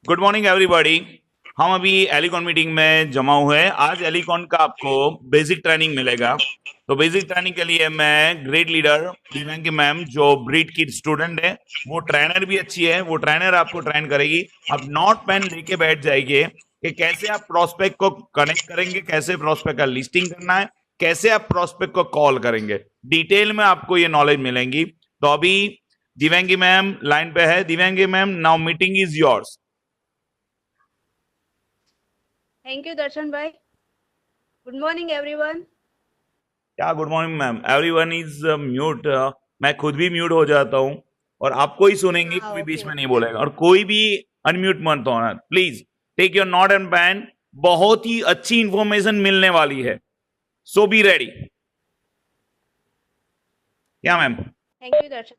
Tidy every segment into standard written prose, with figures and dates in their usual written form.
Good morning everybody. हम अभी Elecon meeting में जमा हुए हैं। आज एलिकॉन का आपको बेसिक ट्रेनिंग मिलेगा। तो बेसिक ट्रेनिंग के लिए मैं ग्रेट लीडर दिव्यांगी मैम, जो ब्रीड की स्टूडेंट है, वो ट्रेनर भी अच्छी है, वो ट्रेनर आपको ट्रेन करेगी। आप नोट पेन लेके बैठ जाइए कि कैसे आप प्रोस्पेक्ट को कनेक्ट करेंगे, कैसे प्रोस्पेक्ट का लिस्टिंग करना है, कैसे आप प्रोस्पेक्ट को कॉल करेंगे। डिटेल में आपको ये नॉलेज मिलेंगी। तो अभी दिव्यांगी मैम लाइन पे है। Divyangi ma'am, now meeting is yours. Thank you Darshan भाई। Good morning everyone. क्या good morning ma'am, everyone is mute. मैं खुद भी म्यूट हो जाता हूँ और आपको ही सुनेंगे, हाँ कोई बीच ओके में नहीं बोलेगा। और कोई भी अनम्यूट मत होना please. Take your note and pen. बहुत ही अच्छी इंफॉर्मेशन मिलने वाली है, सो बी रेडी। क्या ma'am? Thank you Darshan.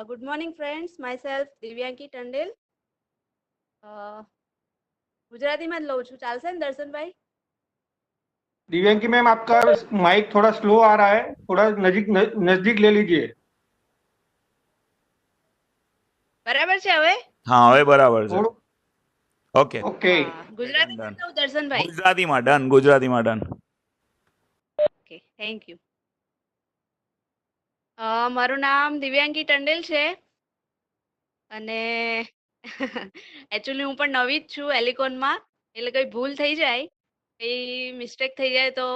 Good morning friends, myself Divyanki Tandel. ગુજરાતીમાં જ લઉં છું, ચાલશે ને દર્શનભાઈ? दिव्यांकी मैम, आपका माइक थोड़ा स्लो आ रहा है, थोड़ा नजदीक ले लीजिए। બરાબર છે હવે? हाँ, હવે બરાબર છે। थोड़ा ઓકે, ओके। ડન ગુજરાતીમાં ડન। જ લઉં દર્શનભાઈ? ગુજરાતીમાં ડન, ગુજરાતીમાં ડન। Okay, thank you. મારું નામ દિવ્યાંકી ટંડેલ છે અને એકચ્યુઅલી હું પણ નવી જ છું એલિકોનમાં, એટલે કંઈ ભૂલ થઈ જાય, કંઈ મિસ્ટેક થઈ જાય તો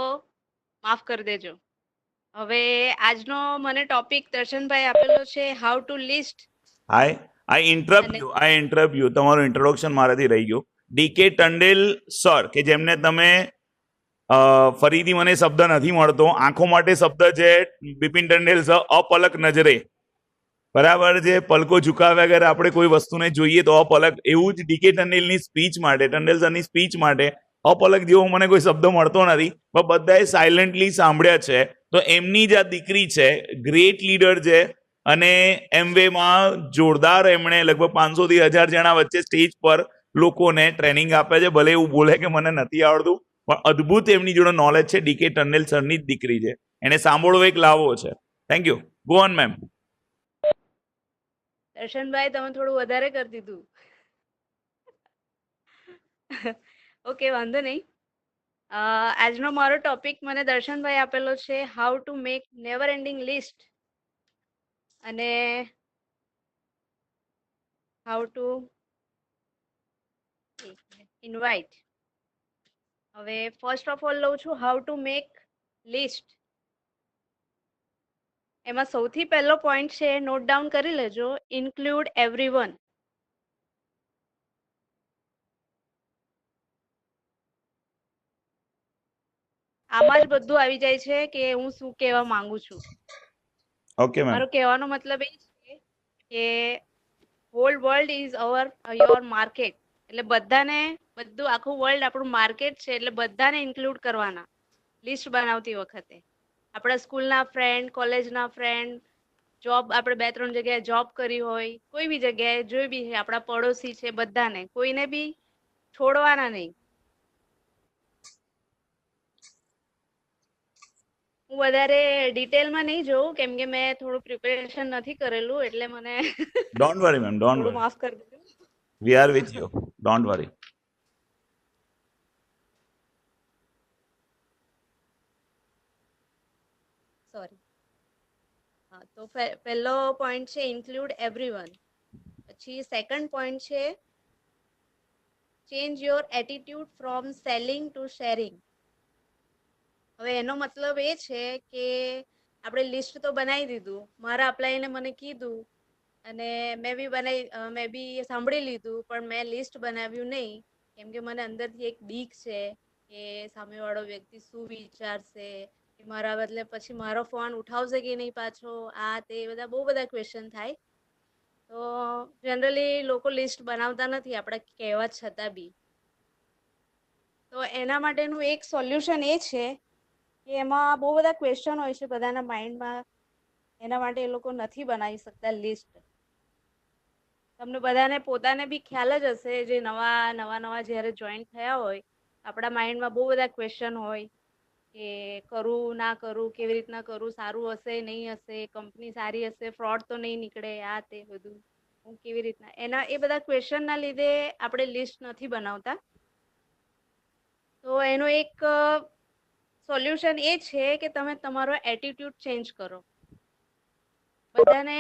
માફ કરી દેજો. હવે આજનો મને ટોપિક દર્શનભાઈ આપેલો છે હાઉ ટુ લિસ્ટ. અને આઈ ઇન્ટરપ્ટ યુ, તમારું ઇન્ટ્રોડક્શન મારાથી રહી ગયું। ડીકે ટંડેલ સર, કે જેમને તમે ફરીથી મને શબ્દ નથી મળતો, આંખો માટે શબ્દ છે બિપિન ટંડેલ સર, અપલક નજરે, બરાબર છે, પલકો ઝુકાવ્યા વગર આપણે કોઈ વસ્તુને જોઈએ તો અપલક। એવું જ ડીકે ટંડેલની સ્પીચ માટે, ટંડેલ સરની સ્પીચ માટે અપલક જેવો મને કોઈ શબ્દ મળતો નથી, પણ બધાએ સાયલેન્ટલી સાંભળ્યા છે। તો એમની જ આ દીકરી છે, ગ્રેટ લીડર છે, અને એમવેમાં જોરદાર એમણે લગભગ 500 થી 1000 જણા વચ્ચે સ્ટેજ પર લોકોને ટ્રેનિંગ આપે છે। ભલે એવું બોલે કે મને નથી આવડતું, પણ અદ્ભુત એમની જોડે નોલેજ છે। ડીકે ટંડેલ સરની જ દીકરી છે, એને સાંભળવો એક લાવો છે। Thank you, go on ma'am. દર્શનભાઈ તમે થોડું વધારે કરી દીધું. ઓકે, વાંધો નહીં. આજનો મારો ટોપિક મને દર્શનભાઈ આપેલો છે how to make never ending list અને હાઉ ટુ ઇન્વાઇટ. હવે ફર્સ્ટ ઓફ ઓલ લઉં છું હાઉ ટુ મેક લિસ્ટ. એમાં સૌથી પહેલો પોઈન્ટ છે, નોટ ડાઉન કરી લેજો, ઇન્ક્લુડ એવરીવન. આમાં જ બધું આવી જાય છે કે હું શું કહેવા માંગુ છું. Okay ma'am. મારો કહેવાનો મતલબ એ છે કે hall world is your market. એટલે બધાને, બધું આખું વર્લ્ડ આપણું માર્કેટ છે, એટલે બધાને ઇન્ક્લુડ કરવાના લિસ્ટ બનાવતી વખતે. આપણા સ્કૂલના ફ્રેન્ડ, કોલેજના ફ્રેન્ડ, જોબ આપણે 2-3 જગ્યાએ જોબ કરી હોય, કોઈ બી જગ્યાએ જોઈ બી છે, આપણા પડોશી છે, બધાને, કોઈને બી છોડવાના નહીં. હું વધારે ડિટેલમાં નહીં જોઉં કેમ કે મેં થોડું પ્રિપેરેશન નથી કરેલું, એટલે મને ડોન્ટ વરી મેમ, ડોન્ટ થોડું વરી, માફ કરી દેજો. We are with you, don't worry. Sorry. હા, તો પહેલો પોઈન્ટ છે ઇન્ક્લુડ એવરીવન. પછી સેકન્ડ પોઈન્ટ છે change your attitude from selling to sharing. હવે એનો મતલબ એ છે કે આપણે લિસ્ટ તો બનાવી દીધું, મારા અપ્લાયને મને કીધું અને મેં બી સાંભળી લીધું, પણ મેં લિસ્ટ બનાવ્યું નહીં કેમ કે મને અંદરથી એક બીક છે કે સામેવાળો વ્યક્તિ શું વિચારશે, કે મારા બદલે પછી મારો ફોન ઉઠાવશે કે નહીં પાછો, આ તે બધા બહુ બધા ક્વેશ્ચન થાય. તો જનરલી લોકો લિસ્ટ બનાવતા નથી આપણા કહેવા છતાં બી. તો એના માટેનું એક સોલ્યુશન એ છે કે એમાં બહુ બધા ક્વેશ્ચન હોય છે બધાના માઇન્ડમાં, એના માટે એ લોકો નથી બનાવી શકતા લિસ્ટ. તમને બધાને પોતાને બી ખ્યાલ જ હશે, જે નવા જ્યારે જોઈન થયા હોય, આપણા માઇન્ડમાં બહુ બધા ક્વેશ્ચન હોય કે કરું ના કરું, કેવી રીતના કરું, સારું હશે નહીં હશે, કંપની સારી હશે, ફ્રોડ તો નહીં નીકળે, આ તે બધું હું કેવી રીતના એના એ બધા ક્વેશ્ચનના લીધે આપણે લિસ્ટ નથી બનાવતા. તો એનું એક સોલ્યુશન એ છે કે તમે તમારો એટીટ્યુડ ચેન્જ કરો. બધાને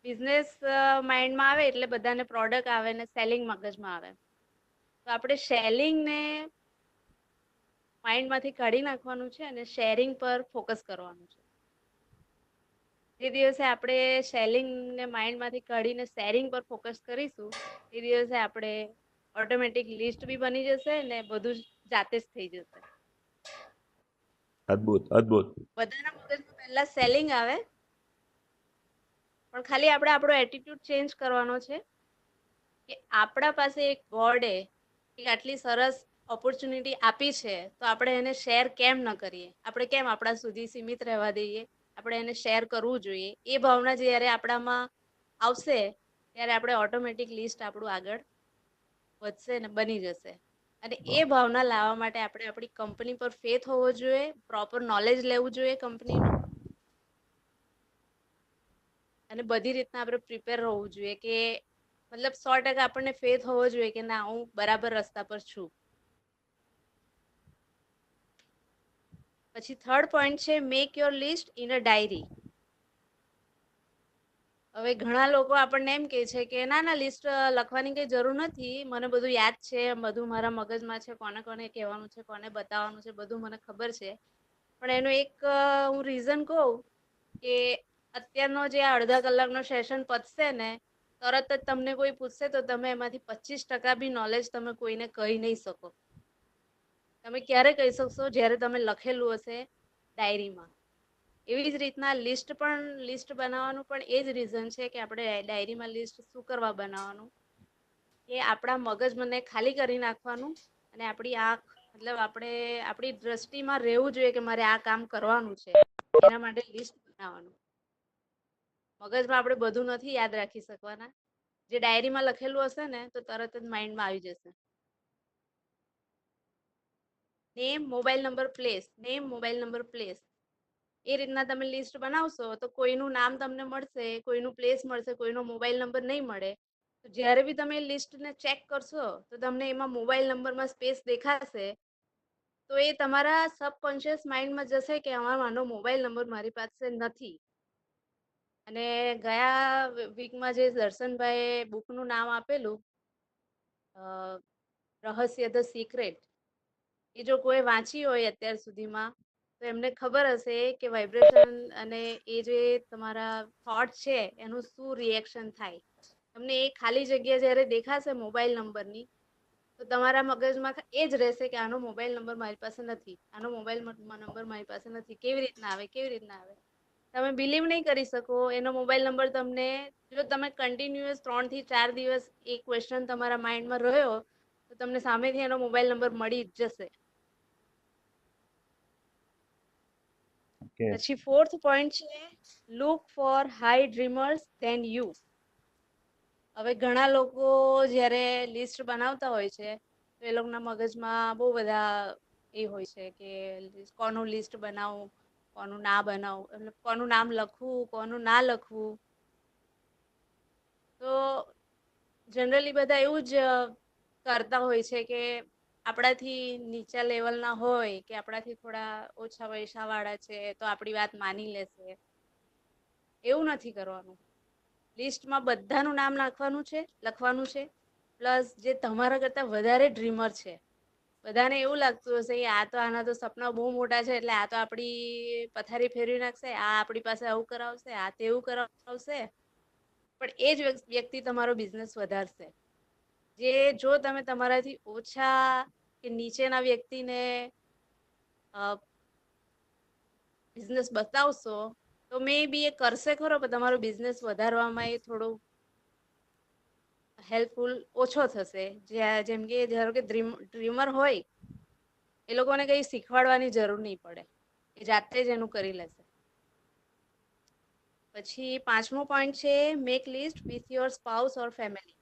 બિઝનેસ માઇન્ડમાં આવે એટલે બધાને પ્રોડક્ટ આવે ને સેલિંગ મગજમાં આવે. તો આપણે સેલિંગને માઇન્ડમાંથી કાઢી નાખવાનું છે અને શેરિંગ પર ફોકસ કરવાનું છે. જે દિવસે આપણે સેલિંગને માઇન્ડમાંથી કાઢીને શેરિંગ પર ફોકસ કરીશું એ દિવસે આપણે ઓટોમેટિક લિસ્ટ બી બની જશે ને બધું જ જાતે જ થઈ જશે. અદ્ભુત અદ્ભુત. બધાના મગજમાં પહેલા સેલિંગ આવે, પણ ખાલી આપણે આપણો એટીટ્યુડ ચેન્જ કરવાનો છે કે આપણા પાસે એક ગોડે એક આટલી સરસ ઓપોર્ચ્યુનિટી આપી છે તો આપણે એને શેર કેમ ન કરીએ, આપણે કેમ આપણા સુધી સીમિત રહેવા દઈએ, આપણે એને શેર કરવું જોઈએ. એ ભાવના જ્યારે આપણામાં આવશે ત્યારે આપણે ઓટોમેટિક લિસ્ટ આપણું આગળ વધશે ને બની જશે. અને એ ભાવના લાવવા માટે આપણે આપણી કંપની પર ફેથ હોવો જોઈએ, પ્રોપર નોલેજ લેવું જોઈએ કંપનીનું, અને બધી રીતના આપણે પ્રિપેર હોવું જોઈએ કે મતલબ 100% આપણને ફેથ હોવો જોઈએ કે ના હું બરાબર રસ્તા પર છું. પછી થર્ડ પોઈન્ટ છે make your list in a diary. હવે ઘણા લોકો આપણને એમ કે છે કે ના ના લિસ્ટ લખવાની કઈ જરૂર નથી, મને બધું યાદ છે, બધું મારા મગજમાં છે, કોને કોને કહેવાનું છે, કોને બતાવવાનું છે, બધું મને ખબર છે. પણ એનું એક હું રીઝન કહું કે અત્યારનો જે અડધા કલાકનો સેશન પતશે ને તરત જ તમને કોઈ પૂછશે તો તમે એમાંથી 25% બી નોલેજ તમે કોઈને કહી નહીં શકો. તમે ક્યારે કહી શકશો જ્યારે તમે લખેલું હશે ડાયરીમાં. એવી જ રીતના લિસ્ટ બનાવવાનું પણ એ જ રીઝન છે કે આપણે ડાયરીમાં લિસ્ટ શું કરવા બનાવવાનું કે આપણા મગજ મને ખાલી કરી નાખવાનું અને આપણી આંખ મતલબ આપણે આપણી દ્રષ્ટિમાં રહેવું જોઈએ કે મારે આ કામ કરવાનું છે, એના માટે લિસ્ટ બનાવવાનું. મગજમાં આપણે બધું નથી યાદ રાખી શકવાના. જે ડાયરીમાં લખેલું હશે ને તો તરત જ માઇન્ડમાં આવી જશે. Name, mobile number, place, name, mobile number, place. એ રીતના તમે લિસ્ટ બનાવશો તો કોઈનું નામ તમને મળશે, કોઈનું પ્લેસ મળશે, કોઈનો મોબાઈલ નંબર નહીં મળે. તો જ્યારે બી તમે લિસ્ટને ચેક કરશો તો તમને એમાં મોબાઈલ નંબરમાં સ્પેસ દેખાશે તો એ તમારા સબકોન્શિયસ માઇન્ડમાં જશે કે આનો મોબાઈલ નંબર મારી પાસે નથી. અને ગયા વીકમાં જે દર્શનભાઈએ બુકનું નામ આપેલું રહસ્ય ધ સિક્રેટ, એ જો કોઈ વાંચી હોય અત્યાર સુધીમાં તો એમને ખબર હશે કે વાઇબ્રેશન અને એ જે તમારા થોટ છે એનું શું રિએક્શન થાય. તમને એ ખાલી જગ્યા જ્યારે દેખાશે મોબાઈલ નંબરની તો તમારા મગજમાં એ જ રહેશે કે આનો મોબાઈલ નંબર મારી પાસે નથી, આનો મોબાઈલ નંબર મારી પાસે નથી. કેવી રીતના આવે, કેવી રીતના આવે? તમે બિલીવ નહીં કરી શકો. એનો મોબાઈલ નંબર તમને જો તમે કન્ટિન્યુઅસ 3 થી 4 દિવસ એ ક્વેશ્ચન તમારા માઇન્ડમાં રહ્યો તો તમને સામેથી એનો મોબાઈલ નંબર મળી જ જશે. પછી ફોર્થ પોઈન્ટ છે look four high dreamers then you. હવે ઘણા લોકો જ્યારે લિસ્ટ બનાવતા હોય છે તો એ લોકોના મગજમાં બહુ બધા એ હોય છે કે કોનું લિસ્ટ બનાવું, કોનું ના બનાવું, કોનું નામ લખવું, કોનું ના લખવું. તો જનરલી બધા એવું જ કરતા હોય છે કે આપણાથી નીચા લેવલના હોય કે આપણાથી થોડા ઓછા પૈસાવાળા છે તો આપણી વાત માની લેશે. એવું નથી કરવાનું. લિસ્ટમાં બધાનું નામ લખવાનું છે. પ્લસ જે તમારા કરતા વધારે ડ્રીમર છે, બધાને એવું લાગતું હશે કે આ તો આના તો સપના બહુ મોટા છે એટલે આ તો આપણી પથારી ફેરવી નાખશે, આ આપણી પાસે આવું કરાવશે, આ તેવું કરાવશે. પણ એ જ વ્યક્તિ તમારો બિઝનેસ વધારશે. જો તમે તમારાથી ઓછા કે નીચેના વ્યક્તિને બિઝનેસ બતાવશો તો મે બી એ કરશે ખરો પણ તમારો બિઝનેસ વધારવામાં એ થોડું હેલ્પફુલ ઓછો થશે. જેમ કે ધારો કે ડ્રીમર હોય એ લોકોને કંઈ શીખવાડવાની જરૂર નહીં પડે, એ જાતે જ એનું કરી લેશે. પછી 5મો પોઈન્ટ છે make list with your spouse or family.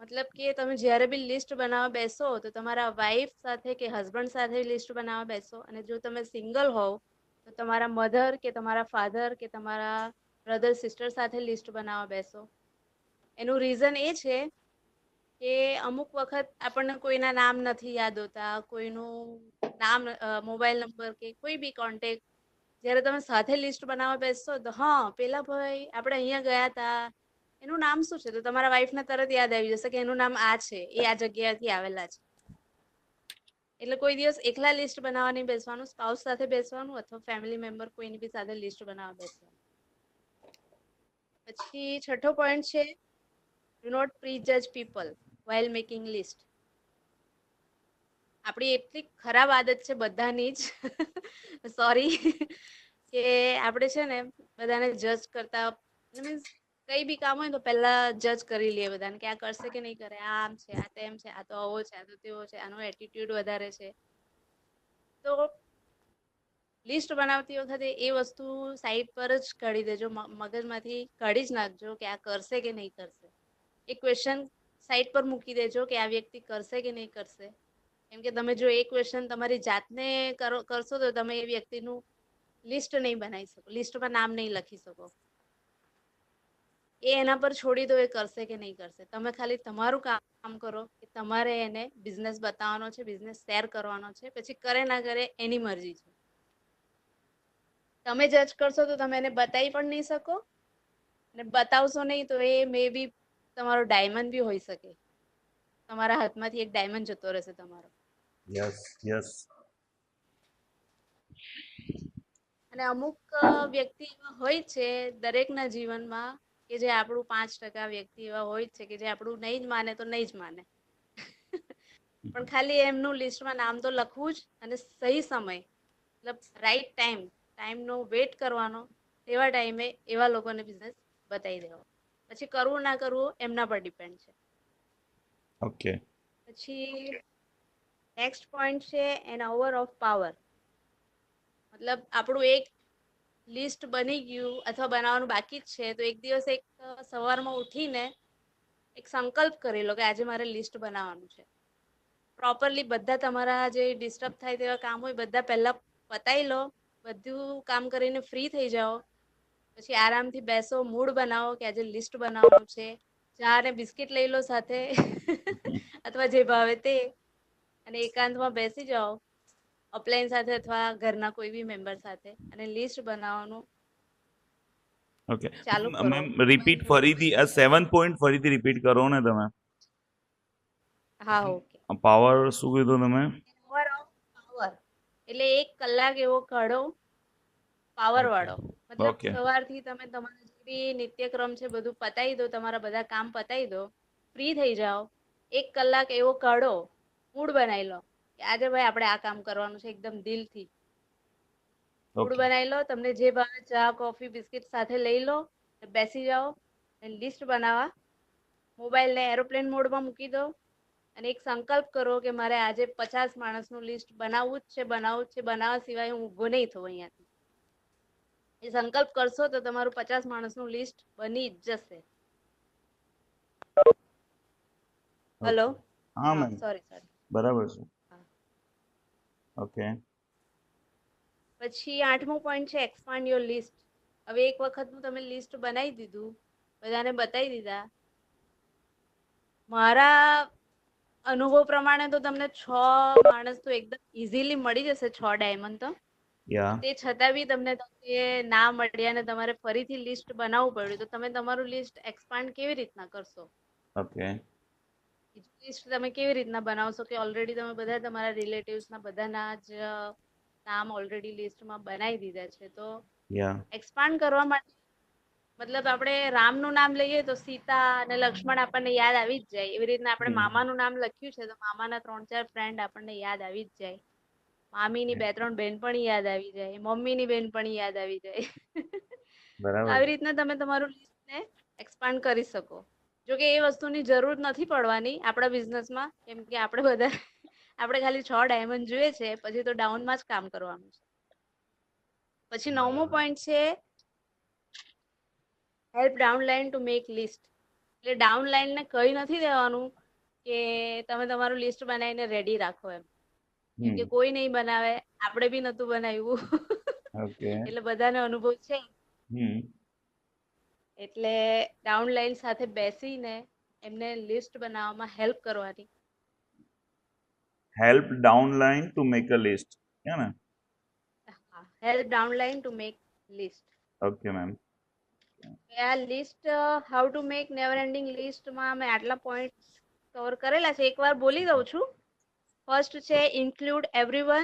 મતલબ કે તમે જ્યારે બી લિસ્ટ બનાવવા બેસો તો તમારા વાઈફ સાથે કે હસબન્ડ સાથે લિસ્ટ બનાવવા બેસો, અને જો તમે સિંગલ હોવ તો તમારા મધર કે તમારા ફાધર કે તમારા બ્રધર સિસ્ટર સાથે લિસ્ટ બનાવવા બેસો. એનું રીઝન એ છે કે અમુક વખત આપણને કોઈના નામ નથી યાદ હોતા, કોઈનું નામ, મોબાઈલ નંબર કે કોઈ બી કોન્ટેક્ટ જ્યારે તમે સાથે લિસ્ટ બનાવવા બેસશો તો હા પેલા ભાઈ આપણે અહીંયા ગયા હતા, એનું નામ શું છે, તો તમારા વાઈફને તરત યાદ આવી જશે કે એનું નામ આ છે, એ આ જગ્યાએથી આવેલા છે. એટલે કોઈ દિવસ એકલા લિસ્ટ બનાવવા નહીં બેસવાનું, સ્પાઉસ સાથે બેસવાનું અથવા ફેમિલી મેમ્બર કોઈની બી સાથે લિસ્ટ બનાવવા બેસવાનું. પછી છઠ્ઠો પોઈન્ટ છે, do not prejudge people while making list. આપણી એટલી ખરાબ આદત છે બધાની જ સોરી કે આપણે છે ને બધાને જજ કરતા, મીન્સ કઈ બી કામ હોય તો પહેલા જજ કરી લઈએ બધાને કે આ કરશે કે નહીં કરે, આ આમ છે, આ તેમ છે, આ તો આવો છે, આ તો તેવો છે, આનો એટીટ્યુડ વધારે છે. તો લિસ્ટ બનાવતી વખતે એ વસ્તુ સાઈડ પર જ કાઢી દેજો, મગજમાંથી કાઢી જ નાખજો કે આ કરશે કે નહીં કરશે. એ ક્વેશ્ચન સાઈડ પર મૂકી દેજો કે આ વ્યક્તિ કરશે કે નહીં કરશે. કેમ કે તમે જો એ ક્વેશ્ચન તમારી જાતને કરશો તો તમે એ વ્યક્તિનું લિસ્ટ નહીં બનાવી શકો, લિસ્ટમાં નામ નહીં લખી શકો. એ એના પર છોડી દો, એ કરશે કે નહીં કરશે. તમે ખાલી તમારું કામ કરો કે તમારે એને બિઝનેસ બતાવવાનો છે, બિઝનેસ શેર કરવાનો છે, પછી કરે ના કરે એની મરજી છે. તમે જજ કરશો તો તમે એને બતાવી પણ નહીં શકો, અને બતાવશો નહીં તો એ મે બી તમારો ડાયમંડ બી હોઈ શકે, તમારા હાથમાંથી એક ડાયમંડ જતો રહેશે તમારો. Yes yes. અને અમુક વ્યક્તિ એવા હોય છે દરેકના જીવનમાં કે જે આપણું 5% વ્યક્તિ એવા હોય છે કે જે આપણું નહીં જ માને તો નહીં જ માને, પણ ખાલી એમનું લિસ્ટમાં નામ તો લખવું જ, અને સહી સમય મતલબ રાઈટ ટાઈમનો વેટ કરવાનો, એવા ટાઈમે એવા લોકોને બિઝનેસ બતાવી દેવો. પછી કરવું ના કરવું એમના પર ડિપેન્ડ છે. ઓકે. પછી નેક્સ્ટ પોઈન્ટ છે એન અવર ઓફ પાવર. મતલબ આપણું એક લિસ્ટ બની ગયું અથવા બનાવવાનું બાકી જ છે, તો એક દિવસ એક સવારમાં ઉઠીને એક સંકલ્પ કરી લો કે આજે મારે લિસ્ટ બનાવવાનું છે. પ્રોપરલી બધા તમારા જે ડિસ્ટર્બ થાય તેવા કામ હોય બધા પહેલા પતાવી લો, બધું કામ કરીને ફ્રી થઈ જાઓ, પછી આરામથી બેસો, મૂડ બનાવો કે આજે લિસ્ટ બનાવવાનું છે, ચા અને બિસ્કિટ લઈ લો સાથે અથવા જે ભાવે તે, અને એકાંતમાં બેસી જાઓ અપલાઈન સાથે અથવા ઘરના કોઈ બી મેમ્બર સાથે, અને લિસ્ટ બનાવવાનું ઓકે ચાલુ કરો. મેમ રિપીટ ફરીથી આ 7 પોઈન્ટ ફરીથી રિપીટ કરો ને તમે. હા, ઓકે. પાવર શું કીધું તમે? પાવર ઓફ પાવર એટલે 1 કલાક એવો કાઢો પાવર વાળો, મતલબ Okay. સવારથી તમે તમારા જે બી નિત્યક્રમ છે બધું પતાવી દો, તમારા બધા કામ પતાવી દો, ફ્રી થઈ જાઓ, 1 કલાક એવો કાઢો, મૂડ બનાવી લો કે આજે ભાઈ આપણે આ કામ કરવાનું છે, એકદમ દિલથી મૂડ Okay. બનાવી લો. તમને જે ભાવે ચા, કોફી, બિસ્કિટ સાથે લઈ લો, બેસી જાઓ અને લિસ્ટ બનાવવા. મોબાઈલને એરોપ્લેન મોડમાં મૂકી દો અને એક સંકલ્પ કરો કે મારે આજે 50 માણસનું લિસ્ટ બનાવવું જ છે, બનાવવું જ છે, બનાવવા સિવાય હું ઊભો નહીં થઉં અહીંયાથી. એ સંકલ્પ કરશો તો તમારું 50 માણસનું લિસ્ટ બની જ જશે. હેલો, હા મેમ, સોરી. બરાબર છે. હા. ઓકે. પછી 8મો પોઈન્ટ છે એક્સપાન્ડ યોર લિસ્ટ. હવે એક વખતનું તમે લિસ્ટ બનાવી દીધું, બધાને બતાવી દીધા. મારા અનુભવ પ્રમાણે તો તમને 6 માણસ તો એકદમ ઇઝીલી મળી જશે, 6 ડાયમંડ તો. યા. તે છતાં બી તમને ના મળ્યા અને તમારે ફરીથી લિસ્ટ બનાવવું પડ્યું, તો તમે તમારું લિસ્ટ એક્સપાન્ડ કેવી રીતના કરશો? ઓકે. લિસ્ટ તમે કેવી રીતના બનાવશો કે ઓલરેડી તમે બધા તમારા રિલેટિવ્સના બધાના જ નામ ઓલરેડી લિસ્ટમાં બનાવી દીધા છે, તો યા. એક્સપાન્ડ કરવા માટે મતલબ આપણે રામનું નામ લઈએ તો સીતા અને લક્ષ્મણ આપણને યાદ આવી જ જાય, એવી રીતના આપણે મામાનું નામ લખ્યું છે તો મામાના 3-4 ફ્રેન્ડ આપણને યાદ આવી જ જાય, મામીની 2-3 બેનપણી યાદ આવી જાય, મમ્મીની બેનપણી યાદ આવી જાય. બરાબર. આવી રીતના તમે તમારું લિસ્ટને એક્સપાન્ડ કરી શકો. જો કે એ વસ્તુની જરૂર નથી પડવાની આપણા બિઝનેસમાં, કેમ કે આપણે બધા આપણે ખાલી 6 ડાયમંડ જોઈએ છે, પછી તો ડાઉનમાં જ કામ કરવાનું છે. પછી 9મો પોઈન્ટ છે help downline to make list. એટલે ડાઉનલાઈનને કહી નથી દેવાનું કે તમે તમારું લિસ્ટ બનાવીને રેડી રાખો એમ, કેમ કે કોઈ નહીં બનાવે, આપણે બી નતું બનાવ્યું ઓકે. એટલે બધાને અનુભવ છે. એટલે ડાઉનલાઈન સાથે બેસીને એમને લિસ્ટ બનાવવામાં હેલ્પ કરવાની. Help downline to make a list, है ना? Help downline to make list. Okay ma'am. આ list how to make never ending લિસ્ટમાં અમે આટલા પોઈન્ટ્સ કવર કરેલા છે. એકવાર બોલી દઉં છું. ફર્સ્ટ છે include everyone.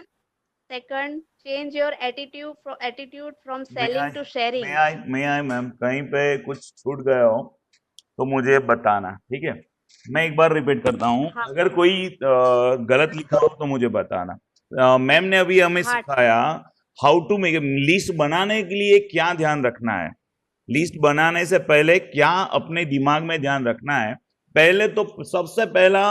Second change your attitude from selling to sharing. may I ma'am, कहीं पे कुछ छूट गया हो तो मुझे बताना, ठीक है? मैं एक बार रिपीट करता हूँ. हाँ. अगर कोई गलत लिखा हो तो मुझे बताना. मैम ने अभी हमें हाँ. सिखाया हाउ टू मेक लिस्ट बनाने के लिए क्या ध्यान रखना है. लिस्ट बनाने से पहले क्या अपने दिमाग में ध्यान रखना है. पहले तो सबसे पहला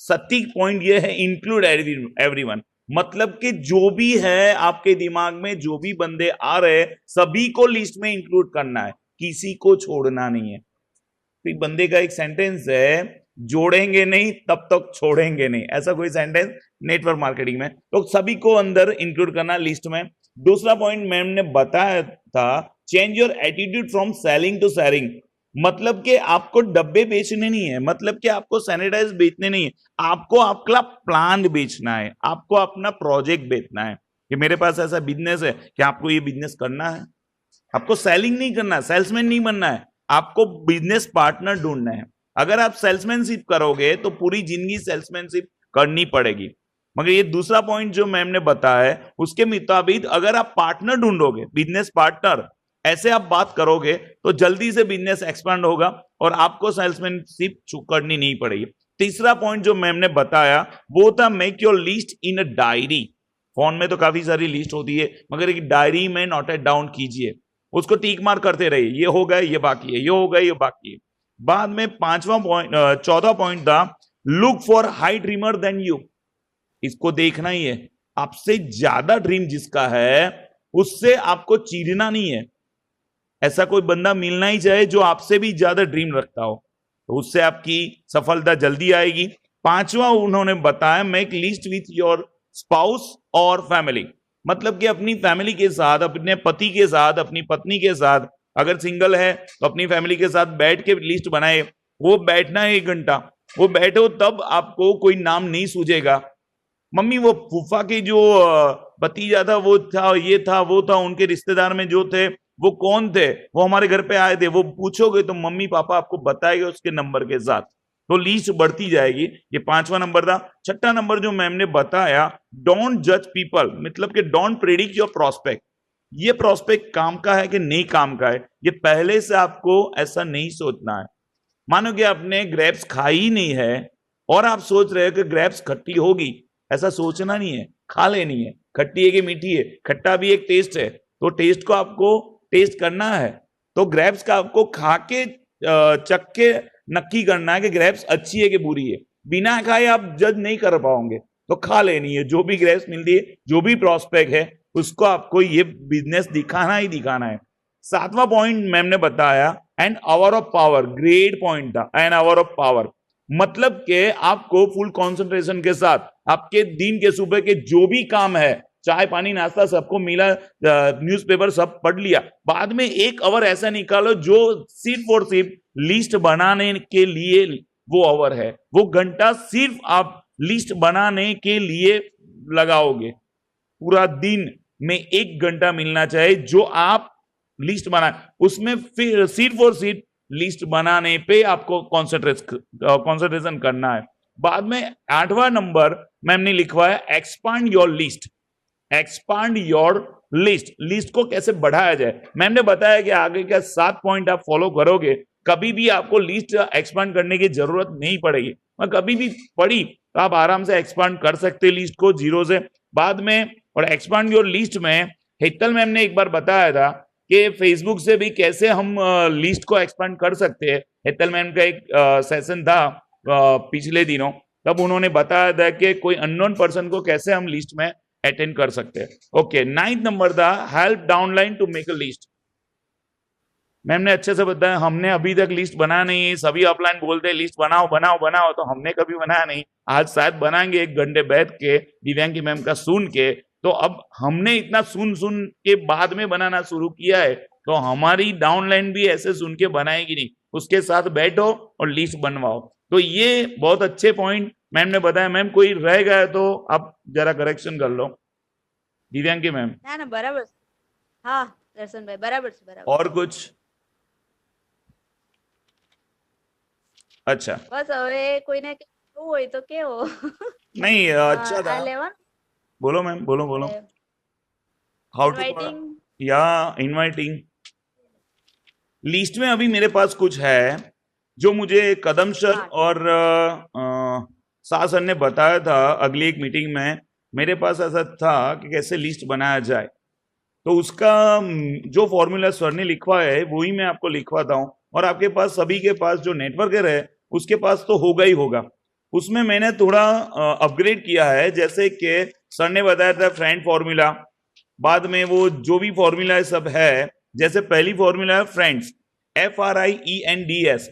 सटीक पॉइंट ये है इंक्लूड एवरीवन. मतलब कि जो भी है आपके दिमाग में, जो भी बंदे आ रहे सभी को लिस्ट में इंक्लूड करना है, किसी को छोड़ना नहीं है. तो बंदे का एक सेंटेंस है, जोड़ेंगे नहीं तब तक छोड़ेंगे नहीं, ऐसा कोई सेंटेंस नेटवर्क मार्केटिंग में. तो सभी को अंदर इंक्लूड करना लिस्ट में. दूसरा पॉइंट मैम ने बताया था change your attitude from selling to sharing. मतलब कि आपको डब्बे बेचने नहीं है, मतलब कि आपको सैनिटाइज बेचने नहीं है, आपको आपका प्लान बेचना है, आपको अपना प्रोजेक्ट बेचना है कि मेरे पास ऐसा बिजनेस है कि आपको ये बिजनेस करना है. आपको सेलिंग नहीं करना है, सेल्समैन नहीं बनना है, आपको बिजनेस पार्टनर ढूंढना है. अगर आप सेल्समैनशिप करोगे तो पूरी जिंदगी सेल्समैनशिप करनी पड़ेगी. मगर ये दूसरा पॉइंट जो मैम ने बताया है उसके मुताबिक अगर आप पार्टनर ढूंढोगे, बिजनेस पार्टनर, ऐसे आप बात करोगे तो जल्दी से बिजनेस एक्सपांड होगा और आपको सेल्समैनशिप करनी नहीं पड़ेगी. तीसरा पॉइंट जो मैम ने बताया वो था make your list in a diary. Phone में तो काफी सारी लिस्ट होती है, मगर एक डायरी में नोट इट डाउन कीजिए, उसको टिक मार करते रहिए, ये हो गया, ये बाकी है, ये हो गया, ये बाकी है. बाद में चौथा पॉइंट था look for high dreamer than you. इसको देखना ही है, आपसे ज्यादा ड्रीम जिसका है उससे आपको चीरना नहीं है. ऐसा कोई बंदा मिलना ही चाहे जो आपसे भी ज्यादा ड्रीम रखता हो, तो उससे आपकी सफलता जल्दी आएगी. पांचवा उन्होंने बताया make list with your spouse और फैमिली. मतलब कि अपनी फैमिली के साथ, अपने पति के साथ, अपनी पत्नी के साथ, अगर सिंगल है तो अपनी फैमिली के साथ बैठ के लिस्ट बनाए. वो बैठना है 1 घंटा, वो बैठो तब आपको कोई नाम नहीं सूझेगा. मम्मी वो फूफा के जो भतीजा था, वो था, ये था, वो था, उनके रिश्तेदार में जो थे वो कौन थे, वो हमारे घर पे आए थे, वो पूछोगे तो मम्मी पापा आपको बताएंगे उसके नंबर के साथ. तो लिस्ट बढ़ती जाएगी. ये 5वां नंबर था. छठा नंबर जो मैम ने बताया डोंट जज पीपल. मतलब कि डोंट प्रेडिक्ट योर प्रोस्पेक्ट. ये प्रोस्पेक्ट काम का है कि नहीं काम का है, ये पहले से आपको ऐसा नहीं सोचना है. मानो कि आपने ग्रेप्स खाई ही नहीं है और आप सोच रहे हो कि ग्रेप्स खट्टी होगी, ऐसा सोचना नहीं है, खा लेनी है. खट्टी है कि मीठी है, खट्टा भी एक टेस्ट है, तो टेस्ट को आपको टेस्ट करना है. तो ग्रेप्स का आपको खा के चख के नक्की करना है कि ग्रेप्स अच्छी है कि बुरी है. बिना खाए आप जज नहीं कर पाओगे, तो खा लेनी है. जो भी ग्रेप्स मिलती है, जो भी प्रोस्पेक्ट है, उसको आपको ये बिजनेस दिखाना ही दिखाना है. 7वां पॉइंट मैम ने बताया an hour of power. Great point था, एन आवर ऑफ पावर. मतलब कि आपको फुल कंसंट्रेशन के साथ आपके दिन के सुबह के जो भी काम है, चाय पानी नाश्ता सबको मिला, न्यूज़पेपर सब पढ़ लिया, बाद में 1 आवर ऐसा निकालो जो सिर्फ और सिर्फ लिस्ट बनाने के लिए वो आवर है. वो घंटा सिर्फ आप लिस्ट बनाने के लिए लगाओगे. पूरा दिन में 1 घंटा मिलना चाहिए जो आप लिस्ट बना, उसमें फिर सिर्फ और सिर्फ लिस्ट बनाने पे आपको कॉन्सेंट्रेशन करना है. बाद में 8वां नंबर मैम ने लिखवाया expand your list. Expand your list. List को कैसे बढ़ाया जाए, मैम ने बताया कि आगे का 7 पॉइंट आप फॉलो करोगे, कभी भी आपको लिस्ट एक्सपांड करने की जरूरत नहीं पड़ेगी. और कभी भी पड़ी तो आप आराम से एक्सपांड कर सकते लिस्ट को 0 से. बाद में और एक्सपांड योर लिस्ट में हेतल मैम ने एक बार बताया था कि फेसबुक से भी कैसे हम लिस्ट को एक्सपांड कर सकते हैं. हेतल मैम का एक सेशन था पिछले दिनों, तब उन्होंने बताया था कि कोई अननोन पर्सन को कैसे हम लिस्ट में अटेंड कर सकते हैं. ओके, 9th नंबर था help downline to make a list. Ma'am ने अच्छे से बताया, हमने अभी तक लिस्ट बनाया नहीं. सभी ऑफलाइन बोलते हैं लिस्ट बनाओ बनाओ बनाओ, तो हमने कभी बनाया नहीं. आज शायद बनाएंगे 1 घंटे बैठ के दिव्यांगी मैम का सुन के. तो अब हमने इतना सुन के बाद में बनाना शुरू किया है, तो हमारी डाउनलाइन भी ऐसे सुन के बनाएगी नहीं, उसके साथ बैठो और लिस्ट बनवाओ। तो ये बहुत अच्छे पॉइंट मैम ने बताया। मैम कोई रह गया तो आप जरा करेक्शन कर लो। दिव्यांगी मैम ના ના બરાબર છે. હા દર્શનભાઈ બરાબર છે બરાબર. और कुछ? अच्छा બસ હવે કોઈને કેવું હોય તો કેવો. नहीं अच्छा આ था। લેવાનું बोलो मैम, बोलो बोलो। How to inviting. या इनवाइटिंग लिस्ट में अभी मेरे पास कुछ है जो मुझे कदम सर हाँ. और शाह सर ने बताया था अगली एक मीटिंग में। मेरे पास ऐसा था कि कैसे लिस्ट बनाया जाए, तो उसका जो फॉर्मूला सर ने लिखवा है वही मैं आपको लिखवाता हूँ। और आपके पास सभी के पास जो नेटवर्कर है उसके पास तो होगा ही होगा। उसमें मैंने थोड़ा अपग्रेड किया है, जैसे कि सर ने बताया था फ्रेंड फॉर्मूला, बाद में वो जो भी फॉर्मूला सब है, जैसे पहली फॉर्मूला है फ्रेंड्स, FRIENDS।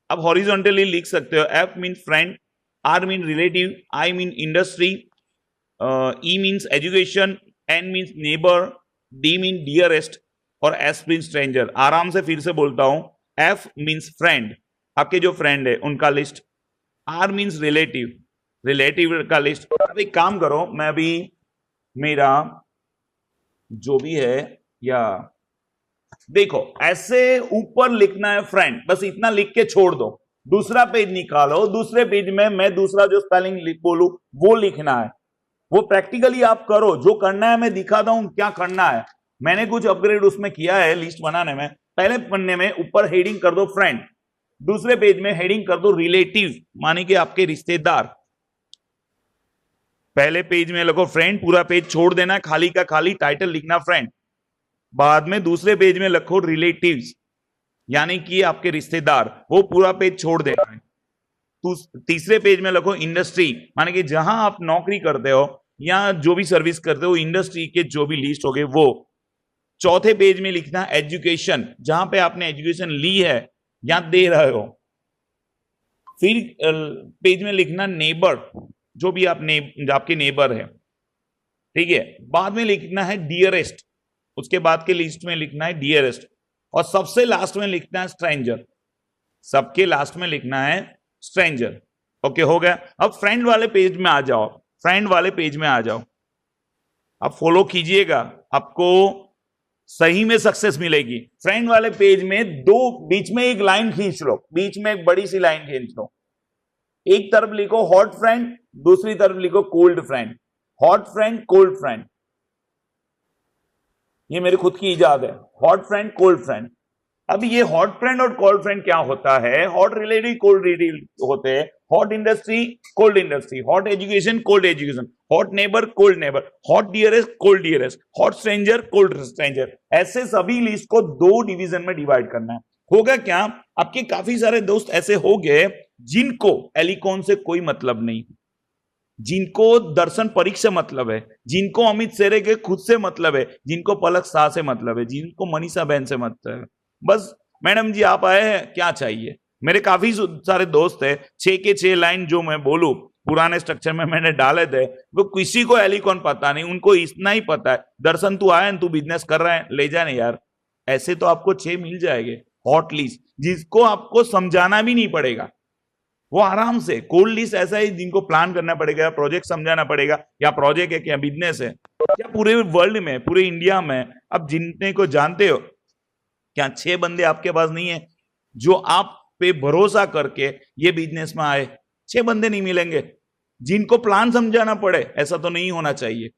अब हॉरिजॉन्टली लिख सकते हो। F mean friend, R mean relative, I mean industry, E means education, N means neighbour, D mean dearest और S मीन स्ट्रेंजर। आराम से फिर से बोलता हूं। F मीन्स फ्रेंड, आपके जो फ्रेंड है उनका list. R means relative, relative का लिस्ट। अब एक काम करो, मैं अभी मेरा जो भी है, या देखो ऐसे ऊपर लिखना है फ्रेंड, बस इतना लिख के छोड़ दो। दूसरा पेज निकालो, दूसरे पेज में मैं दूसरा जो स्पेलिंग बोलूं वो लिखना है। वो प्रैक्टिकली आप करो, जो करना है मैं दिखाता हूं क्या करना है। मैंने कुछ अपग्रेड उसमें किया है लिस्ट बनाने में। पहले पन्ने में ऊपर हेडिंग कर दो फ्रेंड, दूसरे पेज में हेडिंग कर दो रिलेटिव, माने कि आपके रिश्तेदार। पहले पेज में लिखो फ्रेंड, पूरा पेज छोड़ देना, खाली का खाली टाइटल लिखना फ्रेंड। बाद में दूसरे पेज में लिखो रिलेटिव्स, यानी कि आपके रिश्तेदार, वो पूरा पेज छोड़ देना है। तीसरे पेज में लिखो इंडस्ट्री, माने कि जहां आप नौकरी करते हो या जो भी सर्विस करते हो, इंडस्ट्री के जो भी लिस्ट हो गए वो। चौथे पेज में लिखना एजुकेशन, जहां पे आपने एजुकेशन ली है या दे रहे हो। फिर पेज में लिखना नेबर, जो भी आपके नेबर है, ठीक है। बाद में लिखना है डियरेस्ट, उसके बाद के लिस्ट में लिखना है डियरेस्ट, और सबसे लास्ट में लिखना है स्ट्रेंजर, सबके लास्ट में लिखना है स्ट्रेंजर। ओके, हो गया। अब फ्रेंड वाले पेज में आ जाओ, फ्रेंड वाले पेज में आ जाओ। अब फॉलो कीजिएगा, आपको सही में सक्सेस मिलेगी। फ्रेंड वाले पेज में दो बीच में एक लाइन खींच लो, बीच में एक बड़ी सी लाइन खींच लो। एक तरफ लिखो हॉट फ्रेंड, दूसरी तरफ लिखो cold friend. Hot friend, cold friend, ये मेरी खुद की इजाद है। Hot friend, cold friend. अब ये हॉट फ्रेंड और कोल्ड फ्रेंड क्या होता है? हॉट रिलेटिव, कोल्ड रिलेटिव होते हैं। Hot industry, cold industry. Hot education, cold education. Hot neighbour, cold neighbour. Hot dearest, cold dearest. Hot stranger, cold stranger. ऐसे सभी लिस्ट को दो डिवीजन में डिवाइड करना है। होगा क्या, आपके काफी सारे दोस्त ऐसे हो गए जिनको एलिकॉन से कोई मतलब नहीं, जिनको दर्शन परीख से मतलब है, जिनको अमित सेरे के खुद से मतलब है, जिनको पलक शाह से मतलब है, जिनको मनीषा बहन से मतलब है। बस मैडम जी आप आए हैं, क्या चाहिए? मेरे काफी सारे दोस्त है, 6 के 6 लाइन जो मैं बोलूं पुराने स्ट्रक्चर में मैंने डाले थे, वो किसी को एलिकॉन पता नहीं, उनको इतना ही पता है दर्शन तू आया, तू बिजनेस कर रहा है, ले जाने यार। ऐसे तो आपको 6 मिल जाएंगे हॉट लिस्ट, जिसको आपको समझाना भी नहीं पड़ेगा, वो आराम से। कोल्ड लिस्ट ऐसा है जिनको प्लान करना पड़ेगा, प्रोजेक्ट समझाना पड़ेगा, क्या प्रोजेक्ट है, क्या बिजनेस है, क्या पूरे वर्ल्ड में, पूरे इंडिया में अब जितने को जानते हो, क्या 6 बंदे आपके पास नहीं है जो आप पे भरोसा करके ये बिजनेस में आए? 6 बंदे नहीं मिलेंगे जिनको प्लान समझाना पड़े। ऐसा तो नहीं होना चाहिए।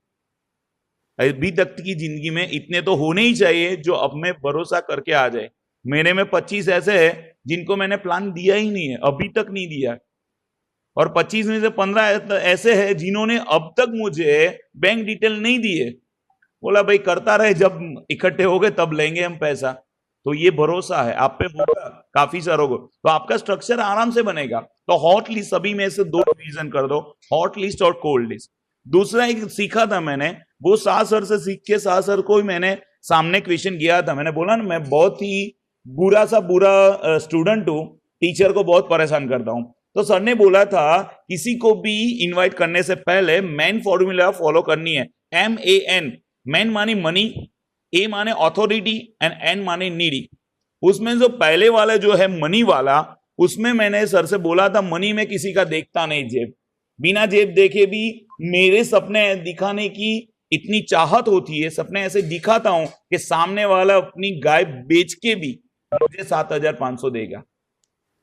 अभी तक की जिंदगी में इतने तो होने ही चाहिए जो अब में भरोसा करके आ जाए। मेरे में 25 ऐसे है जिनको मैंने प्लान दिया ही नहीं है, अभी तक नहीं दिया, और 25 में से 15 ऐसे हैं जिन्होंने अब तक मुझे बैंक डिटेल नहीं दिए। बोला भाई करता रहे, जब इकट्ठे हो गए तब लेंगे हम पैसा। तो ये भरोसा है आप पे होगा काफी सारों को, तो आपका स्ट्रक्चर आराम से बनेगा। तो हॉट लिस्ट सभी में से 2 डिवीजन कर दो, हॉट लिस्ट और कोल्ड लिस्ट। दूसरा एक सीखा था मैंने, वो शाह सर से सीख के, शाह सर को ही मैंने सामने क्वेश्चन किया था। मैंने बोला ना मैं बहुत ही बुरा स्टूडेंट हूं, टीचर को बहुत परेशान करता हूं। तो सर ने बोला था किसी को भी इनवाइट करने से पहले मैन फॉर्मूला फॉलो करनी है। MAN, मैन मानी मनी, ए माने ऑथोरिटी एंड एन माने नीडी। उसमें जो पहले वाला जो है मनी वाला, उसमें मैंने सर से बोला था मनी में किसी का देखता नहीं जेब, बिना जेब देखे भी मेरे सपने दिखाने की इतनी चाहत होती है, सपने ऐसे दिखाता हूं कि सामने वाला अपनी गाय बेच के भी मुझे 7,500 देगा।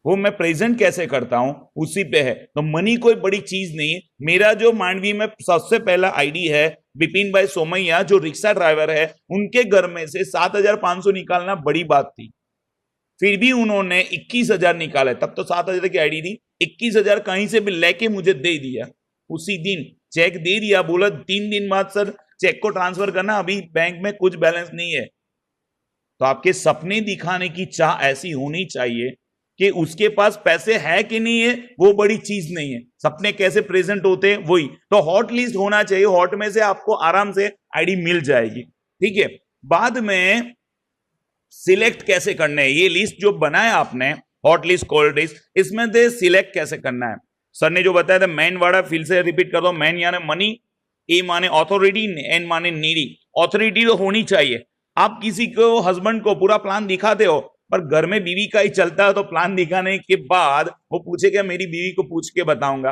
वो मैं प्रेजेंट कैसे करता हूं उसी पे है। तो मनी कोई बड़ी चीज नहीं है। मेरा जो मांडवी में सबसे पहला आईडी है बिपिन भाई सोमैया, जो रिक्शा ड्राइवर है, उनके घर में से 7,500 निकालना बड़ी बात थी, फिर भी उन्होंने 21,000 निकाले। तब तो 7,000 की आईडी थी, 21,000 कहीं से भी लेके मुझे दे दिया, उसी दिन चेक दे दिया। बोला 3 दिन बाद सर चेक को ट्रांसफर करना, अभी बैंक में कुछ बैलेंस नहीं है। तो आपके सपने दिखाने की चाह ऐसी होनी चाहिए कि उसके पास पैसे है कि नहीं है वो बड़ी चीज नहीं है, सपने कैसे प्रेजेंट होते हैं वही। तो हॉट लिस्ट होना चाहिए, हॉट में से आपको आराम से आईडी मिल जाएगी, ठीक है। बाद में सिलेक्ट कैसे करना है, ये लिस्ट जो बनाया आपने हॉट लिस्ट कोल्ड लिस्ट, इसमें से सिलेक्ट कैसे करना है सर ने जो बताया था। मैन वाला फिर से रिपीट कर दो। मैन यानी मनी, ए माने ऑथोरिटी, एन माने नीडी। ऑथोरिटी तो होनी चाहिए। आप किसी को हस्बैंड को पूरा प्लान दिखाते हो पर घर में बीवी का ही चलता है, तो प्लान दिखाने के बाद वो पूछेगा मेरी बीवी को पूछ के बताऊंगा।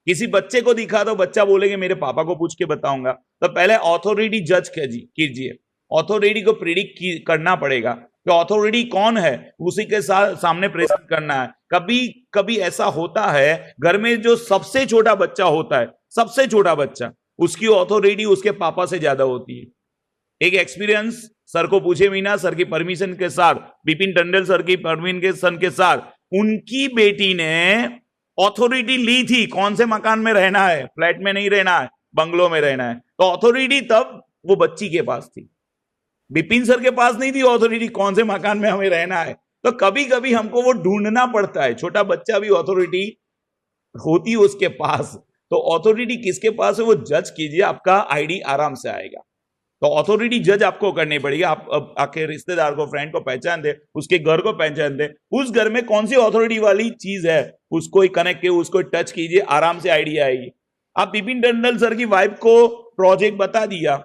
किसी बच्चे को दिखा दो, बच्चा बोलेगा मेरे पापा को पूछ के बताऊंगा। तो पहले ऑथोरिटी जज कीजिए, ऑथोरिटी को प्रिडिक्ट करना पड़ेगा कि ऑथोरिटी कौन है, उसी के साथ सामने प्रेजेंट करना है। कभी कभी ऐसा होता है घर में जो सबसे छोटा बच्चा होता है, सबसे छोटा बच्चा, उसकी ऑथोरिटी उसके पापा से ज्यादा होती है। एक एक्सपीरियंस सर को पूछे बिना, सर की परमिशन के साथ, बिपिन टंडन सर की परमिशन के साथ, उनकी बेटी ने ऑथोरिटी ली थी कौन से मकान में रहना है, फ्लैट में नहीं रहना है, बंगलो में रहना है। तो ऑथोरिटी तब वो बच्ची के पास थी, बिपिन सर के पास नहीं थी ऑथोरिटी कौन से मकान में हमें रहना है। तो कभी कभी हमको वो ढूंढना पड़ता है, छोटा बच्चा भी ऑथोरिटी होती है उसके पास। तो ऑथोरिटी किसके पास है वो जज कीजिए, आपका आईडी आराम से आएगा। तो ऑथोरिटी जज आपको करनी पड़ेगी। आप आपके रिश्तेदार को, फ्रेंड को पहचान दे, उसके घर को पहचान दे, उस घर में कौन सी ऑथोरिटी वाली चीज है उसको ही कनेक्ट कीजिए, उसको टच कीजिए, आराम से आईडी आएगी। आप बिपिन टंडन सर की वाइफ को प्रोजेक्ट बता दिया,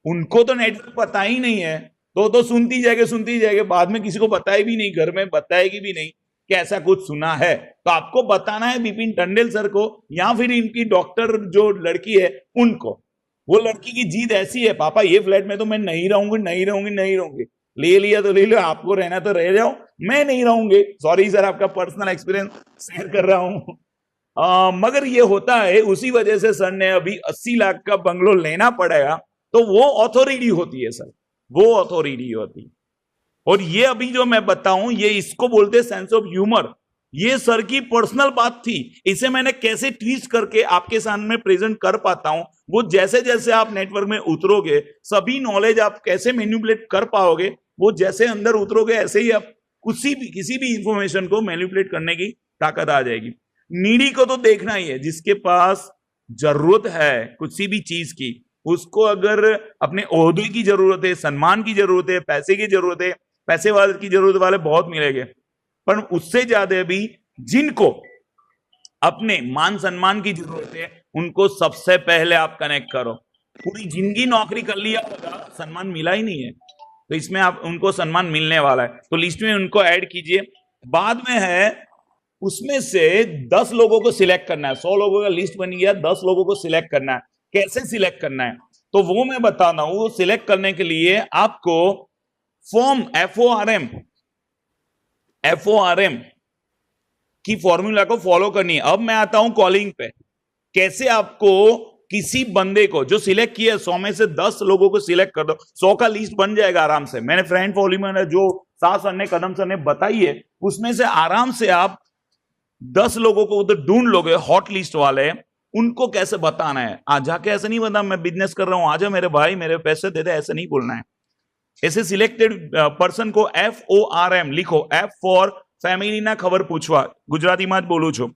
उनको तो नेटवर्क पता ही नहीं है, तो सुनती जाएगी, बाद में किसी को बताए भी नहीं, घर में बताएगी भी नहीं कि ऐसा कुछ सुना है। तो आपको बताना है बिपिन टंडन सर को, या फिर इनकी डॉक्टर जो लड़की है उनको। वो लड़की की जीद ऐसी है, पापा ये फ्लैट में तो मैं नहीं रहूंगी। ले लिया तो ले लो, आपको रहना तो रह जाओ, मैं नहीं रहूंगी। सॉरी सर, आपका पर्सनल एक्सपीरियंस शेयर कर रहा हूं। मगर ये होता है, उसी वजह से सर ने अभी 80 लाख का बंगलो लेना पड़ेगा। तो वो ऑथोरिटी होती है सर, वो ऑथोरिटी होती है। और ये अभी जो मैं बताऊं, ये इसको बोलते हैं सेंस ऑफ ह्यूमर। ये सर की पर्सनल बात थी, इसे मैंने कैसे ट्विस्ट करके आपके सामने प्रेजेंट कर पाता हूं। वो जैसे जैसे आप नेटवर्क में उतरोगे, सभी नॉलेज आप कैसे मैनिपुलेट कर पाओगे, वो जैसे अंदर उतरोगे ऐसे ही आप किसी भी इंफॉर्मेशन को मैनिपुलेट करने की ताकत आ जाएगी। नीडी को तो देखना ही है, जिसके पास जरूरत है किसी भी चीज की, उसको अगर अपने ओहदे की जरूरत है, सम्मान की जरूरत है, पैसे की जरूरत है, पैसे वाले की जरूरत वाले बहुत मिलेंगे, पर उससे ज्यादा भी जिनको अपने मान सम्मान की जरूरत है, उनको सबसे पहले आप कनेक्ट करो। पूरी जिंदगी नौकरी कर लिया होगा, सम्मान मिला ही नहीं है, तो इसमें आप उनको सम्मान मिलने वाला है, तो लिस्ट में उनको ऐड कीजिए। बाद में है, उसमें से 10 लोगों को सिलेक्ट करना है। 100 लोगों का लिस्ट बन गया, 10 लोगों को सिलेक्ट करना है। कैसे सिलेक्ट करना है तो वो मैं बताना हूं। सिलेक्ट करने के लिए आपको फॉर्म FORM की फॉर्मूला को फॉलो करनी है। अब मैं आता हूं कॉलिंग पे। कैसे आपको किसी बंदे को जो सिलेक्ट किया, 100 में से 10 लोगों को सिलेक्ट कर दो, 100 का लिस्ट बन जाएगा आराम से। मैंने फ्रेंड फॉर्मूला जो शाह सर ने, कदम सर ने बताई है, उसमें से आराम से आप 10 लोगों को उधर ढूंढ लोगे, हॉट लिस्ट वाले। उनको कैसे बताना है, आज जाके ऐसे नहीं बताना मैं बिजनेस कर रहा हूं, आजा मेरे भाई मेरे पैसे दे दे, ऐसे नहीं बोलना है। ऐसे सिलेक्टेड पर्सन को FORM लिखो, F फॉर फैमिली ना खबर पूछवा, गुजराती में बोलू छो।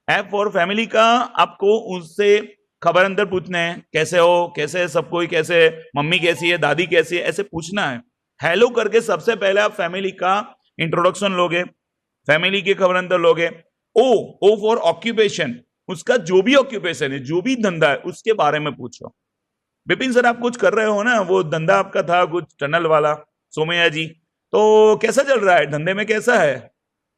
F फॉर फैमिली का आपको उससे खबर अंदर पूछना है, कैसे हो, कैसे है सब कोई, कैसे मम्मी कैसी है, दादी कैसी है, ऐसे पूछना है। हेलो करके सबसे पहले आप फैमिली का इंट्रोडक्शन लोगे, फैमिली की खबर अंदर लोगे। O फॉर ऑक्यूपेशन, उसका जो भी ऑक्यूपेशन है, जो भी धंधा है, उसके बारे में पूछो। विपिन सर आप कुछ कर रहे हो ना, वो धंधा आपका था कुछ टनल वाला, सोमैया जी, तो कैसा चल रहा है, धंधे में कैसा है?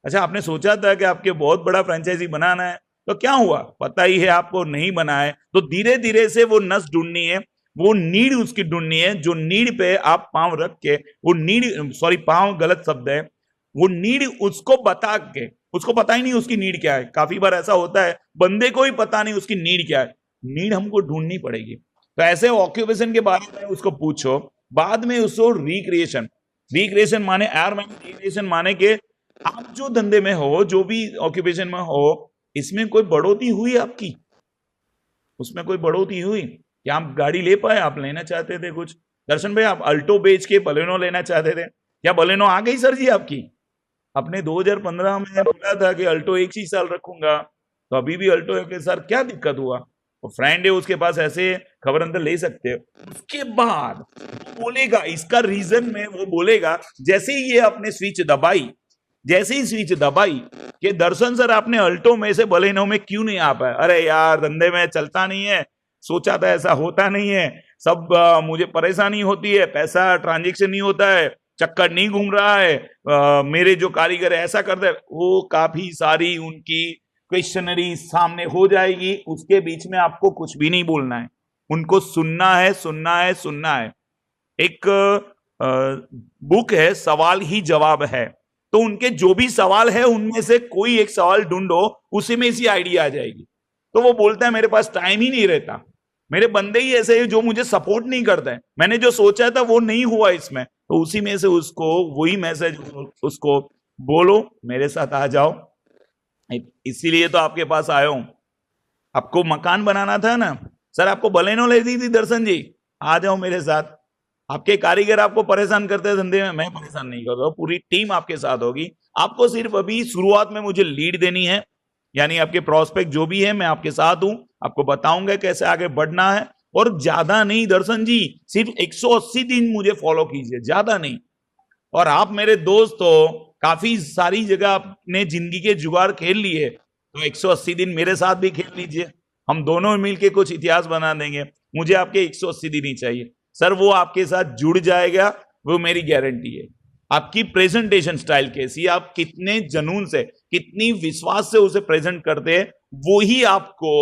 अच्छा, आपने सोचा था कि आपके बहुत बड़ा फ्रेंचाइजी बनाना है, तो क्या हुआ? पता ही है आपको नहीं बना है। तो धीरे धीरे से वो नस ढूंढनी है, वो नीड उसकी ढूंढनी है, जो नीड पे आप पांव रख के, वो नीड, सॉरी पांव गलत शब्द है, वो नीड उसको बता के, उसको पता ही नहीं उसकी नीड क्या है। काफी बार ऐसा होता है बंदे को ही पता नहीं उसकी नीड क्या है, नीड हमको ढूंढनी पड़ेगी। तो ऐसे ऑक्यूपेशन के बारे में उसको पूछो, बाद में उसको रिक्रिएशन, रिक्रिएशन माने यार, मैं रिक्रिएशन माने के आप जो धंधे में हो, जो भी ऑक्यूपेशन में हो, इसमें कोई बढ़ोतरी हुई आपकी, उसमें कोई बढ़ोतरी हुई क्या? आप गाड़ी ले पाए? आप लेना चाहते थे कुछ, दर्शन भाई आप अल्टो बेच के बलेनो लेना चाहते थे, क्या बलेनो आ गई सर जी आपकी? अपने 2015 में बोला था कि अल्टो एक ही साल रखूंगा, तो अभी भी अल्टो के साथ क्या दिक्कत हुआ? तो फ्रेंड है उसके पास, ऐसे खबर अंदर ले सकते हो। उसके बाद वो बोलेगा इसका रीजन में, वो बोलेगा जैसे ही ये अपने स्विच दबाई, जैसे ही स्विच दबाई कि दर्शन सर आपने अल्टो में से बलेनो में क्यों नहीं आ पाए? अरे यार धंधे में चलता नहीं है, सोचा था ऐसा होता नहीं है, सब मुझे परेशानी होती है, पैसा ट्रांजेक्शन नहीं होता है, चक्कर नहीं घूम रहा है, मेरे जो कारीगर है ऐसा करते हैं। वो काफी सारी उनकी क्वेश्चनरी सामने हो जाएगी, उसके बीच में आपको कुछ भी नहीं बोलना है, उनको सुनना है, सुनना है, सुनना है। एक बुक है सवाल ही जवाब है, तो उनके जो भी सवाल है उनमें से कोई एक सवाल ढूंढो, उसी में इसी आइडिया आ जाएगी। तो वो बोलता है मेरे पास टाइम ही नहीं रहता, मेरे बंदे ही ऐसे हैं जो मुझे सपोर्ट नहीं करते हैं, मैंने जो सोचा था वो नहीं हुआ इसमें, तो उसी में से उसको वही मैसेज उसको बोलो मेरे साथ आ जाओ। इसीलिए तो आपके पास आया हूं, आपको मकान बनाना था ना सर, आपको बलेनो ले दी थी दर्शन जी, आ जाओ मेरे साथ। आपके कारीगर आपको परेशान करते हैं धंधे में, मैं परेशान नहीं कर रहा, पूरी टीम आपके साथ होगी। आपको सिर्फ अभी शुरुआत में मुझे लीड देनी है, यानी आपके प्रोस्पेक्ट जो भी है मैं आपके साथ हूं, आपको बताऊंगा कैसे आगे बढ़ना है। और ज्यादा नहीं दर्शन जी, सिर्फ 180 दिन मुझे फॉलो कीजिए, ज्यादा नहीं। और आप मेरे दोस्त हो, काफी सारी जगह आपने जिंदगी के जुगाड़ खेल लिए, तो 180 दिन मेरे साथ भी खेल लीजिए, हम दोनों मिलके कुछ इतिहास बना देंगे। मुझे आपके 180 दिन ही चाहिए सर, वो आपके साथ जुड़ जाएगा, वो मेरी गारंटी है। आपकी प्रेजेंटेशन स्टाइल कैसी, आप कितने जनून से, कितनी विश्वास से उसे प्रेजेंट करते हैं, वो ही आपको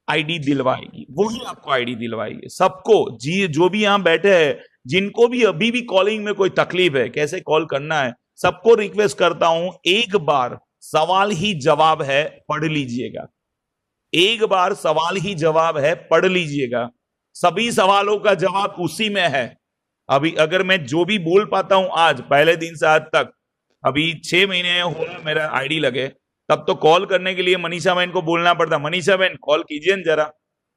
आईडी दिलवाएगी, वो ही आपको आईडी दिलवाएगी। सबको जी, जो भी यहां बैठे हैं, जिनको भी अभी भी कॉलिंग में कोई तकलीफ है, कैसे कॉल करना है, सबको रिक्वेस्ट करता हूं, एक बार सवाल ही जवाब है, पढ़ लीजिएगा। एक बार सवाल ही जवाब है, पढ़ लीजिएगा, सभी सवालों का जवाब उसी में है। अभी अगर मैं जो भी बोल पाता हूं आज, पहले दिन से आज तक, अभी 6 महीने हुआ मेरा आईडी लगे, तब तो कॉल करने के लिए मनीषा बहन को बोलना पड़ता, मनीषा बहन कॉल कीजिए जरा,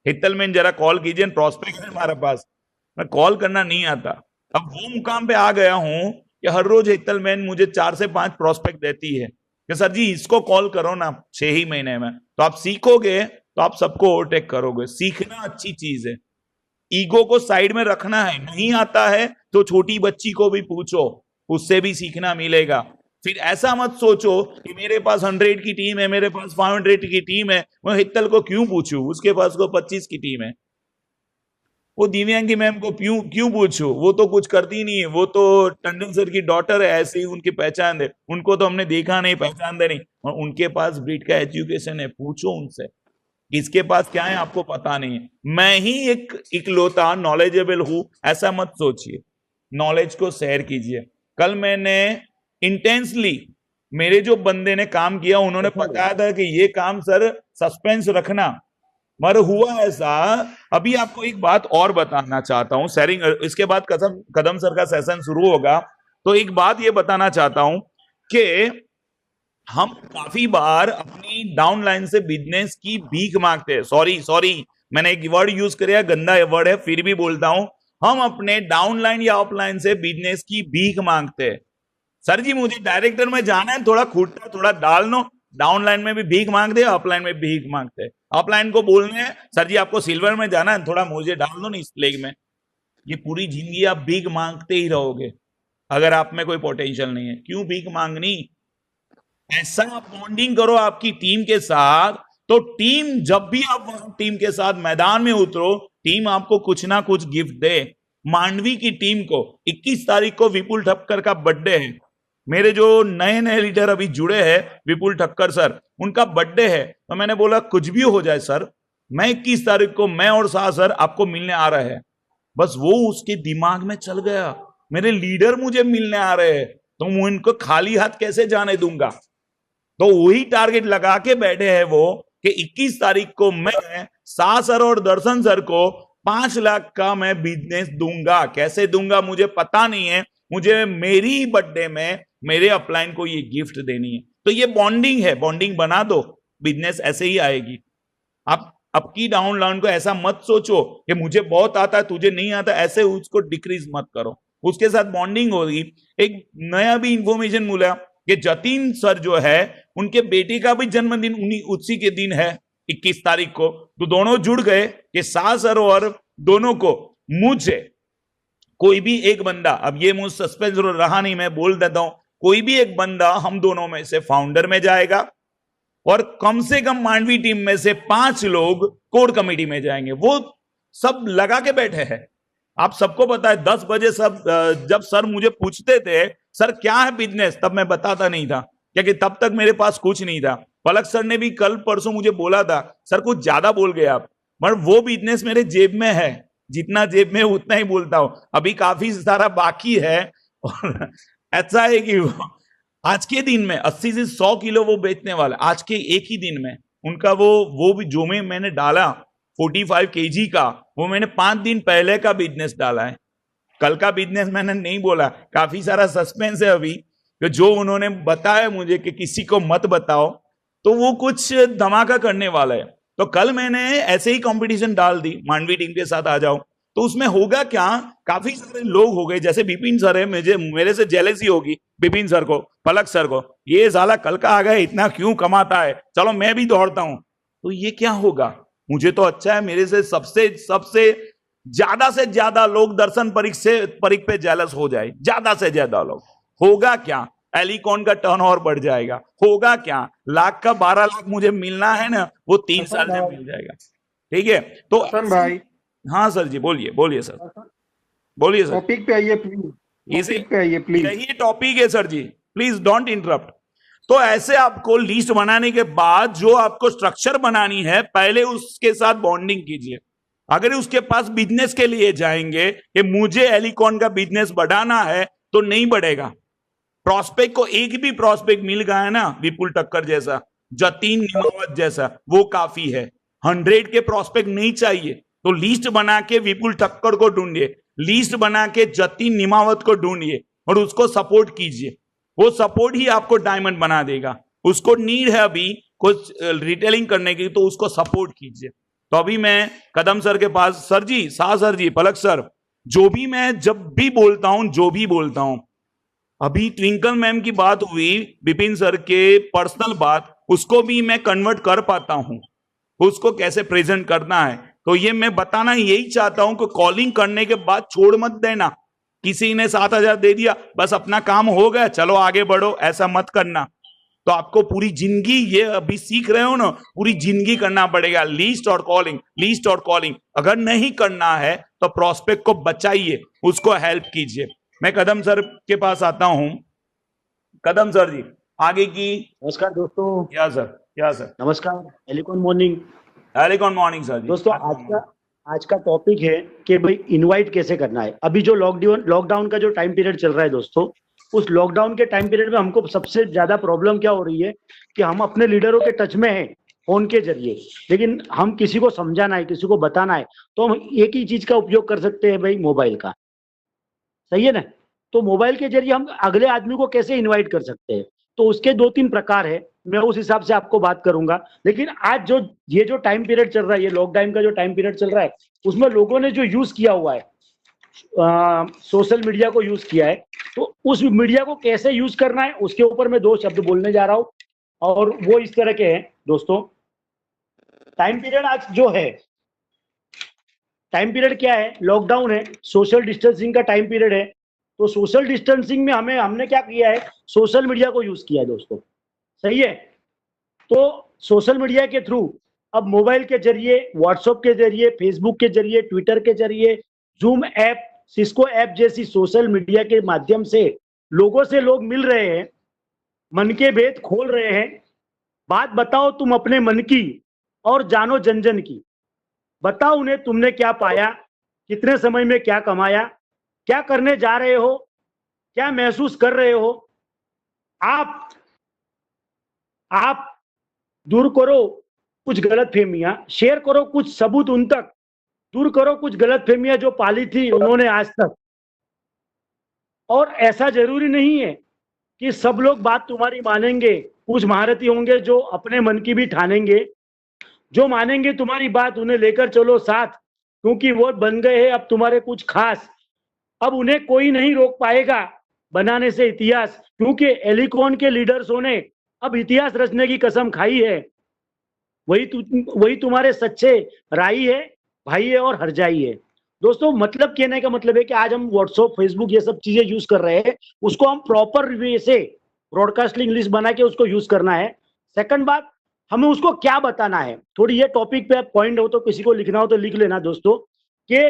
हितल बहन जरा कॉल कीजिए, प्रोस्पेक्ट है हमारे पास, मैं कॉल करना नहीं आता। अब वो मुकाम पे आ गया हूं कि हर रोज हितल बहन मुझे 4 से 5 प्रोस्पेक्ट देती है कि सर जी इसको कॉल करो ना 6 ही महीने में, तो आप सीखोगे तो आप सबको ओवरटेक करोगे। सीखना अच्छी चीज है, ईगो को साइड में रखना है, नहीं आता है तो छोटी बच्ची को भी पूछो, उससे भी सीखना मिलेगा। फिर ऐसा मत सोचो कि मेरे पास 100 की टीम है, मेरे पास 500 की टीम है, मैं हितल को क्यों पूछूं, उसके पास को 25 की टीम है, वो दिव्यांगी मैम को क्यों पूछूं, वो तो कुछ करती नहीं है, वो तो टंडन सर की डॉटर है, ऐसे ही उनकी पहचान है, उनको तो हमने देखा नहीं, पहचानते नहीं, और उनके पास ब्रीड का एजुकेशन है, पूछो उनसे किसके पास क्या है, आपको पता नहीं है। मैं ही एक इकलौता नॉलेजेबल हूं, ऐसा मत सोचिए, नॉलेज को शेयर कीजिए। कल मैंने इंटेंसली, मेरे जो बंदे ने काम किया, उन्होंने बताया था कि ये काम सर सस्पेंस रखना, मगर हुआ ऐसा। अभी आपको एक बात और बताना चाहता हूं, शेयरिंग, इसके बाद कदम सर का सेशन शुरू होगा, तो एक बात ये बताना चाहता हूं कि हम काफी बार अपनी डाउनलाइन से बिजनेस की भीख मांगते हैं। सॉरी मैंने एक वर्ड यूज किया, गंदा वर्ड है, फिर भी बोलता हूं, हम अपने डाउनलाइन या ऑफलाइन से बिजनेस की भीख मांगते हैं। सर जी मुझे डायरेक्टर में जाना है, थोड़ा खूटा थोड़ा डाल लो, डाउनलाइन में भी भीख मांगते हैं, ऑफलाइन में भीख मांगते हैं। ऑफलाइन को बोलने हैं सर जी आपको सिल्वर में जाना है, थोड़ा मुझे डाल दो ना इस लेग में। ये पूरी जिंदगी आप भीख मांगते ही रहोगे अगर आप में कोई पोटेंशियल नहीं है। क्यों भीख मांगनी? ऐसा बॉन्डिंग करो आपकी टीम के साथ, तो टीम जब भी आप टीम के साथ मैदान में उतरो, टीम आपको कुछ ना कुछ गिफ्ट दे। मांडवी की टीम को 21 तारीख को विपुल ठक्कर का बर्थडे है। मेरे जो नए नए लीडर अभी जुड़े हैं, विपुल ठक्कर सर, उनका बर्थडे है। तो मैंने बोला कुछ भी हो जाए सर, मैं 21 तारीख को मैं और शाह सर आपको मिलने आ रहे हैं। बस वो उसके दिमाग में चल गया, मेरे लीडर मुझे मिलने आ रहे हैं तो मैं उनको खाली हाथ कैसे जाने दूंगा। तो वही टारगेट लगा के बैठे हैं वो कि 21 तारीख को मैं शाह सर और दर्शन सर को 5 लाख का मैं बिजनेस दूंगा। कैसे दूंगा मुझे पता नहीं है, मुझे मेरी बर्थडे में मेरे अपलाइन को ये गिफ्ट देनी है। तो ये बॉन्डिंग है, बॉन्डिंग बना दो, बिजनेस ऐसे ही आएगी। आप अपकी डाउन लाइन को ऐसा मत सोचो कि मुझे बहुत आता है तुझे नहीं आता, ऐसे उसको डिक्रीज मत करो, उसके साथ बॉन्डिंग होगी। एक नया भी इंफॉर्मेशन मिला कि जतिन सर जो है उनके बेटे का भी जन्मदिन उसी के दिन है 21 तारीख को। तो दोनों जुड़ गए कि शाह सर और दोनों को मुझे कोई भी एक बंदा, अब ये मुझ सस्पेंस रहा नहीं, मैं बोल देता हूं, कोई भी एक बंदा हम दोनों में से फाउंडर में जाएगा और कम से कम मांडवी टीम में से 5 लोग कोर कमेटी में जाएंगे। वो सब लगा के बैठे हैं। आप सबको पता है 10 बजे सब जब सर मुझे पूछते थे सर क्या है बिजनेस, तब मैं बताता नहीं था क्योंकि तब तक मेरे पास कुछ नहीं था। पलक सर ने भी कल परसों मुझे बोला था सर कुछ ज्यादा बोल गए आप, मगर वो बिजनेस मेरे जेब में है, जितना जेब में उतना ही बोलता हूं, अभी काफी सारा बाकी है। और ऐसा है कि आज के दिन में 80 से 100 किलो वो बेचने वाला, आज के एक ही दिन में उनका वो भी जो मैंने डाला 45 kg का, वो मैंने 5 दिन पहले का बिजनेस डाला है। कल का बिजनेस मैंने नहीं बोला, काफी सारा सस्पेंस है अभी, कि जो उन्होंने बताया मुझे कि किसी को मत बताओ, तो वो कुछ धमाका करने वाला है। तो कल मैंने ऐसे ही कंपटीशन डाल दी, मांडवी टीम के साथ आ जाओ। तो उसमें होगा क्या, काफी सारे लोग हो गए, जैसे बिपिन सर है, मेरे से जेलसी होगी बिपिन सर को, पलक सर को, ये साला कल का आ गया, इतना क्यों कमाता है, चलो मैं भी दौड़ता हूं। तो ये क्या होगा, मुझे तो अच्छा है, मेरे से सबसे से ज्यादा लोग दर्शन परीख पे जेलस हो जाए, ज्यादा से ज्यादा लोग। होगा क्या, एलिकॉन का टर्नओवर बढ़ जाएगा। होगा क्या, लाख का 12 लाख मुझे मिलना है ना, वो 3 साल में मिल जाएगा। ठीक है, तो भाई, हाँ सर जी, बोलिए सर, बोलिए सर। टॉपिक पे आइए प्लीज, टॉपिक पे आइए प्लीज। यही टॉपिक है sir ji, please don't interrupt. तो ऐसे आपको लिस्ट बनाने के बाद जो आपको स्ट्रक्चर बनानी है, पहले उसके साथ बॉन्डिंग कीजिए। अगर उसके पास बिजनेस के लिए जाएंगे कि मुझे एलिकॉन का बिजनेस बढ़ाना है, तो नहीं बढ़ेगा। प्रॉस्पेक्ट को एक भी प्रॉस्पेक्ट मिल गया है ना, विपुल ठक्कर जैसा, जतीन निमावत जैसा, वो काफी है। 100 के प्रॉस्पेक्ट नहीं चाहिए, तो लिस्ट बना के विपुल ठक्कर को ढूंढिए, लिस्ट बना के जतीन निमावत को ढूंढिए और उसको सपोर्ट कीजिए। वो सपोर्ट ही आपको डायमंड बना देगा। उसको नीड है अभी कुछ रिटेलिंग करने की, तो उसको सपोर्ट कीजिए। तो अभी मैं कदम सर के पास, सर जी, शाह सर जी, पलक सर, जो भी मैं जब भी बोलता हूं, अभी ट्विंकल मैम की बात हुई, बिपिन सर के पर्सनल बात, उसको भी मैं कन्वर्ट कर पाता हूं, उसको कैसे प्रेजेंट करना है। तो ये मैं बताना यही चाहता हूं कि कॉलिंग करने के बाद छोड़ मत देना, किसी ने 7,000 दे दिया, बस अपना काम हो गया, चलो आगे बढ़ो, ऐसा मत करना। तो आपको पूरी जिंदगी, ये अभी सीख रहे हो ना, पूरी जिंदगी करना पड़ेगा, लिस्ट और कॉलिंग, लिस्ट और कॉलिंग। अगर नहीं करना है तो प्रॉस्पेक्ट को बचाइए, उसको हेल्प कीजिए। मैं कदम सर के पास आता हूं। कदम सर जी, आगे की। नमस्कार दोस्तों। क्या सर नमस्कार, एलिकॉन मॉर्निंग। एलिकॉन मॉर्निंग सर जी। दोस्तों, आज का टॉपिक है कि भाई इनवाइट कैसे करना है। अभी जो लॉकडाउन का जो टाइम पीरियड चल रहा है दोस्तों, उस लॉकडाउन के टाइम पीरियड में हमको सबसे ज्यादा प्रॉब्लम क्या हो रही है कि हम अपने लीडरों के टच में हैं फोन के जरिए, लेकिन हम किसी को समझाना है, किसी को बताना है, तो हम एक ही चीज का उपयोग कर सकते हैं भाई, मोबाइल का। सही है ना? तो मोबाइल के जरिए हम अगले आदमी को कैसे इनवाइट कर सकते हैं, तो उसके 2-3 प्रकार है, मैं उस हिसाब से आपको बात करूंगा। लेकिन आज ये जो टाइम पीरियड चल रहा है, ये लॉकडाउन का जो टाइम पीरियड चल रहा है, उसमें लोगों ने जो यूज किया हुआ है, सोशल मीडिया को यूज किया है, तो उस मीडिया को कैसे यूज करना है, उसके ऊपर मैं 2 शब्द बोलने जा रहा हूं। और वो इस तरह के हैं दोस्तों। टाइम पीरियड आज जो है, टाइम पीरियड क्या है, लॉकडाउन है, सोशल डिस्टेंसिंग का टाइम पीरियड है। तो सोशल डिस्टेंसिंग में हमने क्या किया है, सोशल मीडिया को यूज किया है दोस्तों। सही है? तो सोशल मीडिया के थ्रू अब मोबाइल के जरिए, व्हाट्सएप के जरिए, फेसबुक के जरिए, ट्विटर के जरिए, जूम ऐप, सिस्को ऐप जैसी सोशल मीडिया के माध्यम से लोगों से लोग मिल रहे हैं, मन के भेद खोल रहे हैं। बात बताओ तुम अपने मन की और जानो जन जन की। बताओ उन्हें तुमने क्या पाया, कितने समय में क्या कमाया, क्या करने जा रहे हो, क्या महसूस कर रहे हो। आप दूर करो कुछ गलतफहमियां, शेयर करो कुछ सबूत उन तक, दूर करो कुछ गलतफहमियां जो पाली थी उन्होंने आज तक। और ऐसा जरूरी नहीं है कि सब लोग बात तुम्हारी मानेंगे, कुछ महारथी होंगे जो अपने मन की भी ठानेंगे, जो मानेंगे तुम्हारी बात, उन्हें लेकर चलो साथ, क्योंकि वो बन गए हैं अब तुम्हारे कुछ खास। अब उन्हें कोई नहीं रोक पाएगा बनाने से इतिहास, क्योंकि एलिकॉन के लीडर्सों ने अब इतिहास रचने की कसम खाई है। वही तुम्हारे सच्चे राई है, भाई है और हरजाई है। दोस्तों, मतलब कहने का मतलब है कि आज हम व्हाट्सएप, फेसबुक ये सब चीजें यूज कर रहे हैं, उसको हम प्रॉपर वे से ब्रॉडकास्टिंग लिस्ट बना के उसको यूज करना है। सेकंड बात, हमें उसको क्या बताना है। थोड़ी ये टॉपिक पे पॉइंट हो तो किसी को लिखना हो तो लिख लेना दोस्तों, कि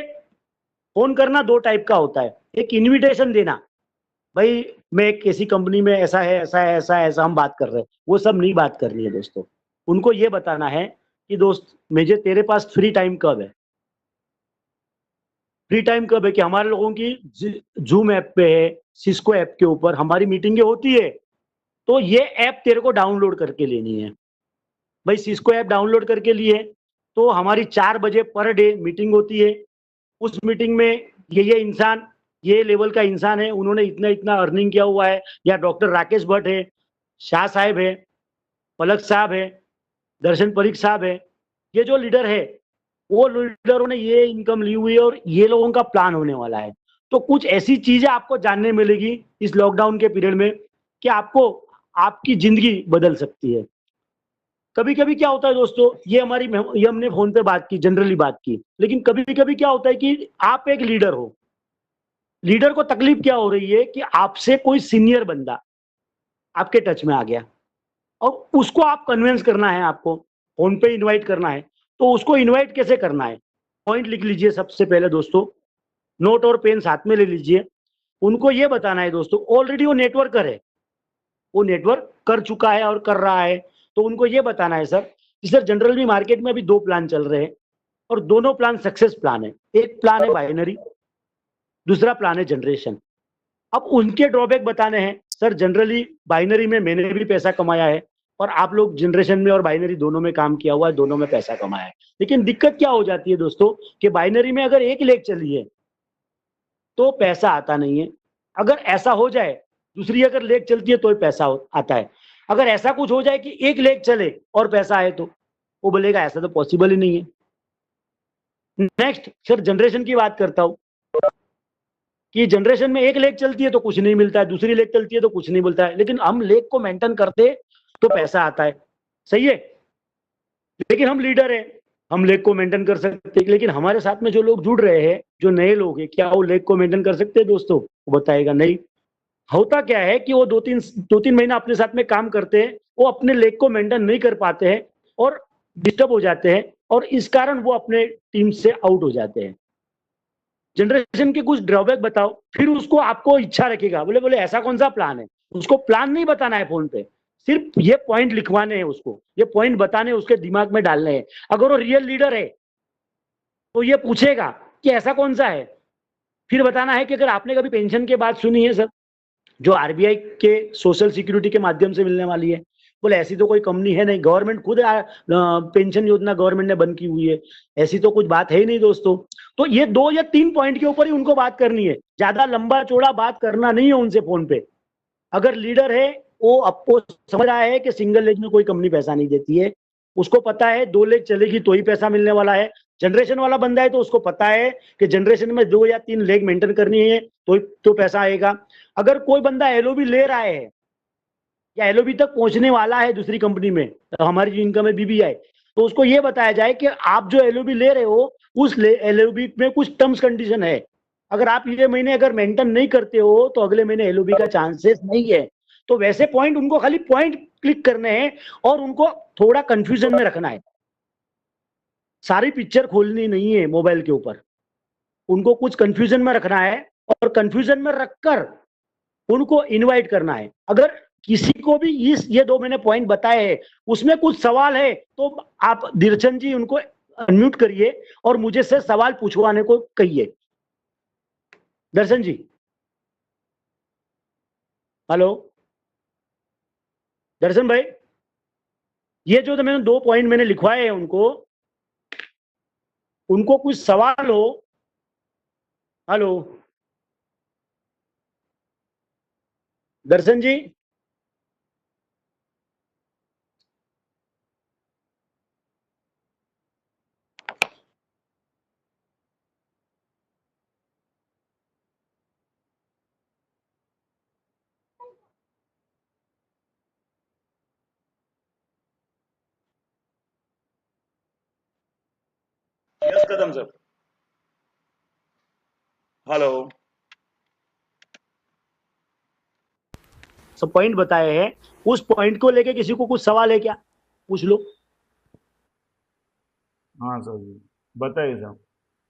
फोन करना दो टाइप का होता है। एक इन्विटेशन देना, भाई मैं एक ऐसी कंपनी में ऐसा है, ऐसा है, ऐसा है, ऐसा हम बात कर रहे हैं, वो सब नहीं बात करनी है दोस्तों। उनको ये बताना है कि दोस्त मुझे तेरे पास फ्री टाइम कब है, फ्री टाइम कब है, कि हमारे लोगों की जूम ऐप पे है, सिस्को ऐप के ऊपर हमारी मीटिंगें होती है, तो ये ऐप तेरे को डाउनलोड करके लेनी है। भाई सिस्को ऐप डाउनलोड करके लिए तो हमारी 4 बजे पर डे मीटिंग होती है। उस मीटिंग में ये इंसान, ये लेवल का इंसान है, उन्होंने इतना इतना अर्निंग किया हुआ है, या डॉक्टर राकेश भट्ट है, शाह साहब है, पलक साहब है, दर्शन परीख साहब है, ये जो लीडर है वो लीडरों ने ये इनकम ली हुई है और ये लोगों का प्लान होने वाला है। तो कुछ ऐसी चीजें आपको जानने मिलेगी इस लॉकडाउन के पीरियड में कि आपको आपकी जिंदगी बदल सकती है। कभी कभी क्या होता है दोस्तों, ये हमने फोन पे बात की, जनरली बात की, लेकिन कभी कभी क्या होता है कि आप एक लीडर हो, लीडर को तकलीफ क्या हो रही है कि आपसे कोई सीनियर बंदा आपके टच में आ गया और उसको आप कन्विंस करना है, आपको फोन पे इनवाइट करना है। तो उसको इनवाइट कैसे करना है, पॉइंट लिख लीजिए सबसे पहले दोस्तों, नोट और पेन साथ में ले लीजिए। उनको ये बताना है दोस्तों, ऑलरेडी वो नेटवर्कर है, वो नेटवर्क कर चुका है और कर रहा है, तो उनको ये बताना है सर कि सर जनरली मार्केट में अभी 2 प्लान चल रहे हैं और दोनों प्लान सक्सेस प्लान है। एक प्लान है बाइनरी, दूसरा प्लान है जनरेशन। अब उनके ड्रॉबैक बताने हैं, सर जनरली बाइनरी में मैंने भी पैसा कमाया है और आप लोग जनरेशन में और बाइनरी दोनों में काम किया हुआ है, दोनों में पैसा कमाया है। लेकिन दिक्कत क्या हो जाती है दोस्तों कि बाइनरी में अगर एक लेग चली है तो पैसा आता नहीं है, अगर ऐसा हो जाए दूसरी अगर लेग चलती है तो पैसा आता है। अगर ऐसा कुछ हो जाए कि एक लेग चले और पैसा आए तो वो बोलेगा ऐसा तो पॉसिबल ही नहीं है। नेक्स्ट सर जनरेशन की बात करता हूं कि जनरेशन में एक लेग चलती है तो कुछ नहीं मिलता है, दूसरी लेग चलती है तो कुछ नहीं मिलता है, लेकिन हम लेग को मेंटेन करते तो पैसा आता है। सही है, लेकिन हम लीडर है, हम लेग को मेंटेन कर सकते हैं, लेकिन हमारे साथ में जो लोग जुड़ रहे हैं, जो नए लोग हैं, क्या वो लेग को मेंटेन कर सकते हैं दोस्तों? वो बताएगा नहीं। होता क्या है कि वो दो तीन महीना अपने साथ में काम करते हैं, वो अपने लेग को मेंटेन नहीं कर पाते हैं और डिस्टर्ब हो जाते हैं और इस कारण वो अपने टीम से आउट हो जाते हैं। जनरेशन के कुछ ड्रॉबैक बताओ, फिर उसको आपको इच्छा रखेगा, बोले ऐसा कौन सा प्लान है। उसको प्लान नहीं बताना है फोन पे, सिर्फ ये पॉइंट लिखवाने हैं, उसको ये पॉइंट बताने, उसके दिमाग में डालने हैं। अगर वो रियल लीडर है तो ये पूछेगा कि ऐसा कौन सा है। फिर बताना है कि अगर आपने कभी पेंशन की बात सुनी है सर, जो आरबीआई के सोशल सिक्योरिटी के माध्यम से मिलने वाली है, बोले ऐसी तो कोई कंपनी है नहीं, गवर्नमेंट खुद पेंशन योजना गवर्नमेंट ने बंद की हुई है, ऐसी तो कुछ बात है ही नहीं दोस्तों। तो ये 2 या 3 पॉइंट के ऊपर ही उनको बात करनी है, ज्यादा लंबा चौड़ा बात करना नहीं है उनसे फोन पे। अगर लीडर है वो आपको समझ रहा है कि सिंगल लेग में कोई कंपनी पैसा नहीं देती है, उसको पता है 2 लेग चलेगी तो ही पैसा मिलने वाला है। जनरेशन वाला बंदा है तो उसको पता है कि जनरेशन में 2 या 3 लेग मेंटेन करनी है तो पैसा आएगा। अगर कोई बंदा एलओबी ले रहा है या एलओबी तक पहुंचने वाला है दूसरी कंपनी में, तो हमारी जो इनकम है बीबीआई, तो उसको ये बताया जाए कि आप जो एलओबी ले रहे हो उस एलओबी में कुछ टर्म्स कंडीशन है, अगर आप ये महीने अगर मेंटेन नहीं करते हो तो अगले महीने एलओबी का चांसेस नहीं है। तो वैसे पॉइंट उनको खाली पॉइंट क्लिक करने हैं और उनको थोड़ा कंफ्यूजन में रखना है। सारी पिक्चर खोलनी नहीं है मोबाइल के ऊपर, उनको कुछ कंफ्यूजन में रखना है और कंफ्यूजन में रखकर उनको इनवाइट करना है। अगर किसी को भी ये दो मैंने पॉइंट बताए हैं उसमें कुछ सवाल है तो आप दीरचंद जी उनको अनम्यूट करिए और मुझे से सवाल पूछवाने को कहिए। दर्शन जी, हेलो दर्शन भाई, ये जो मैंने 2 पॉइंट मैंने लिखवाए हैं उनको उनको कुछ सवाल हो। हेलो दर्शन जी, यस कदम सर, हेलो। सब पॉइंट बताए हैं, उस पॉइंट को लेके किसी को कुछ सवाल है क्या, पूछ लो। हाँ सर जी, बताइए सर।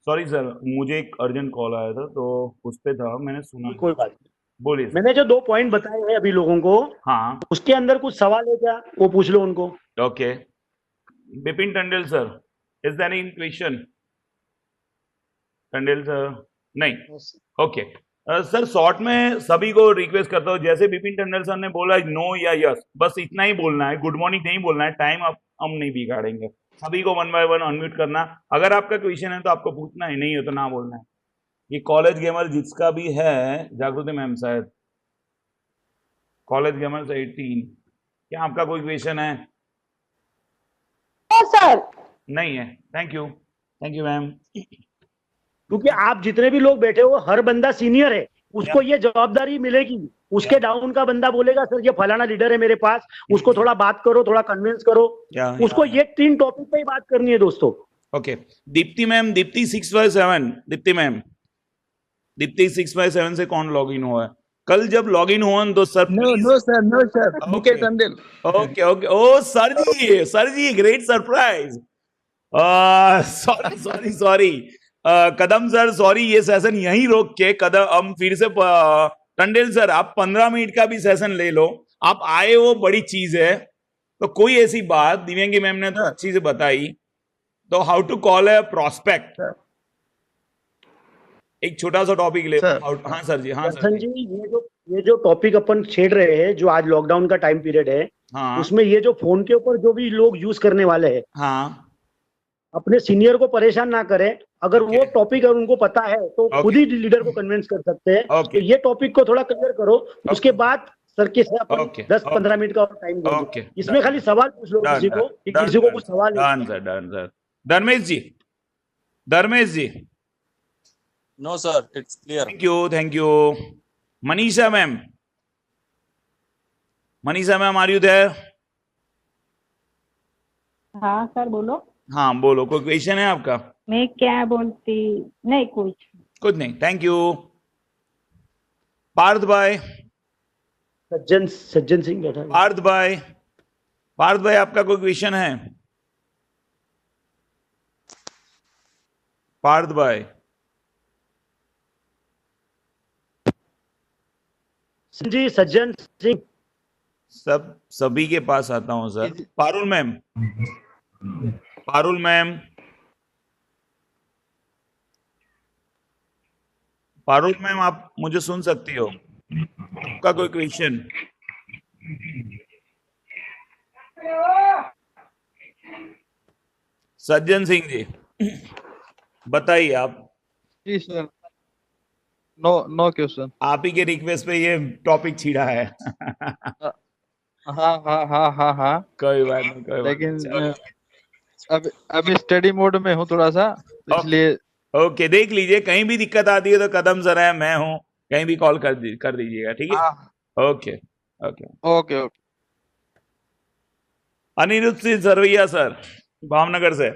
सॉरी सर, मुझे एक अर्जेंट कॉल आया था तो उस पे था, मैंने सुना नहीं। कोई बात नहीं। बोलिए सर। मैंने जो 2 पॉइंट बताए हैं अभी लोगों को, हाँ, उसके अंदर कुछ सवाल है क्या, वो पूछ लो उनको। Okay. Bipin Tandel sir, is there any question? Tandel sir, नहीं। ओके सर, शॉर्ट में सभी को रिक्वेस्ट करता हूँ, जैसे बिपिन टंडेल सर ने बोला नो या यस, बस इतना ही बोलना है, गुड मॉर्निंग नहीं बोलना है, टाइम अब हम नहीं बिगाड़ेंगे। सभी को 1 बाय 1 अनम्यूट करना। अगर आपका क्वेश्चन है तो आपको पूछना है, नहीं हो तो ना बोलना है। ये कॉलेज गेमर जिसका भी है, जागृति मैम शायद, कॉलेज गेमर्स 18, क्या आपका कोई क्वेश्चन है? सर नहीं है, थैंक यू मैम। क्योंकि आप जितने भी लोग बैठे हो हर बंदा सीनियर है, उसको ये जवाबदारी मिलेगी। उसके डाउन का बंदा बोलेगा सर ये फलाना लीडर है मेरे पास, उसको थोड़ा बात करो, थोड़ा कन्विंस करो। उसको ये 3 टॉपिक पे ही बात करनी है दोस्तों। Okay, Deepti ma'am, Deepti 6/7, Deepti ma'am, Deepti 6/7 से कौन लॉग इन हुआ है? कल जब लॉग इन हुआ तो sir No, no, sir, no, sir. Okay. DK Tandil. Okay okay, oh sir जी great surprise. Sorry sorry sorry Kadam sir, sorry, ये सेशन यहीं रोक के कदम हम फिर से टंडेल सर आप 15 मिनट का भी सेशन ले लो, आप आए वो बड़ी चीज है। तो कोई ऐसी बात दिव्यांगी मैम ने तो अच्छी से बताई, तो how to call a prospect, Sir. एक छोटा सा टॉपिक ले। Sir. हाँ सर जी, हाँ सर दर्शन जी। जी, ये जो टॉपिक अपन छेड़ रहे हैं, जो आज लॉकडाउन का टाइम पीरियड है, हाँ उसमें ये जो फोन के ऊपर जो भी लोग यूज करने वाले हैं, हाँ, अपने सीनियर को परेशान ना करें। अगर Okay. वो टॉपिक अगर उनको पता है तो Okay. खुद ही लीडर को कन्विंस कर सकते हैं। Okay. तो ये टॉपिक को थोड़ा क्लियर करो, उसके बाद सर के से अपन Okay. 10-15 मिनट का और टाइम देंगे। Okay. इसमें खाली सवाल पूछ लो किसी को कि किसी को कुछ सवाल है। Done sir, done sir. Dharmesh ji, Dharmesh ji, No, sir, it's clear. Thank you. Manisha ma'am, Manisha ma'am are you there? हाँ सर बोलो। हाँ बोलो, कोई क्वेश्चन है आपका? मैं क्या बोलती, नहीं कुछ। कुछ नहीं, थैंक यू। पार्थ भाई, सज्जन सिंह बैठा है। पार्थ भाई आपका कोई क्वेश्चन है? पार्थ भाई, जी सज्जन सिंह। सभी के पास आता हूं sir. Parul ma'am, Parul ma'am, Parul ma'am आप मुझे सुन सकती हो? आपका कोई क्वेश्चन? सज्जन सिंह जी बताइए आप। जी सर। No no question. आप ही के रिक्वेस्ट पे ये टॉपिक छीड़ा है। हाँ हाँ हाँ हाँ हाँ। कोई बात नहीं, कोई बात लेकिन नहीं, चलो। अभी स्टडी मोड में हूँ थोड़ा सा, तो इसलिए। ओके, देख लीजिए, कहीं भी दिक्कत आती है तो कदम सर है, मैं हूँ, कहीं भी कॉल कर दीजिएगा, ठीक है? हाँ okay okay. Okay okay. Anirudh Singh Sarvaiya sir, Bhavnagar से।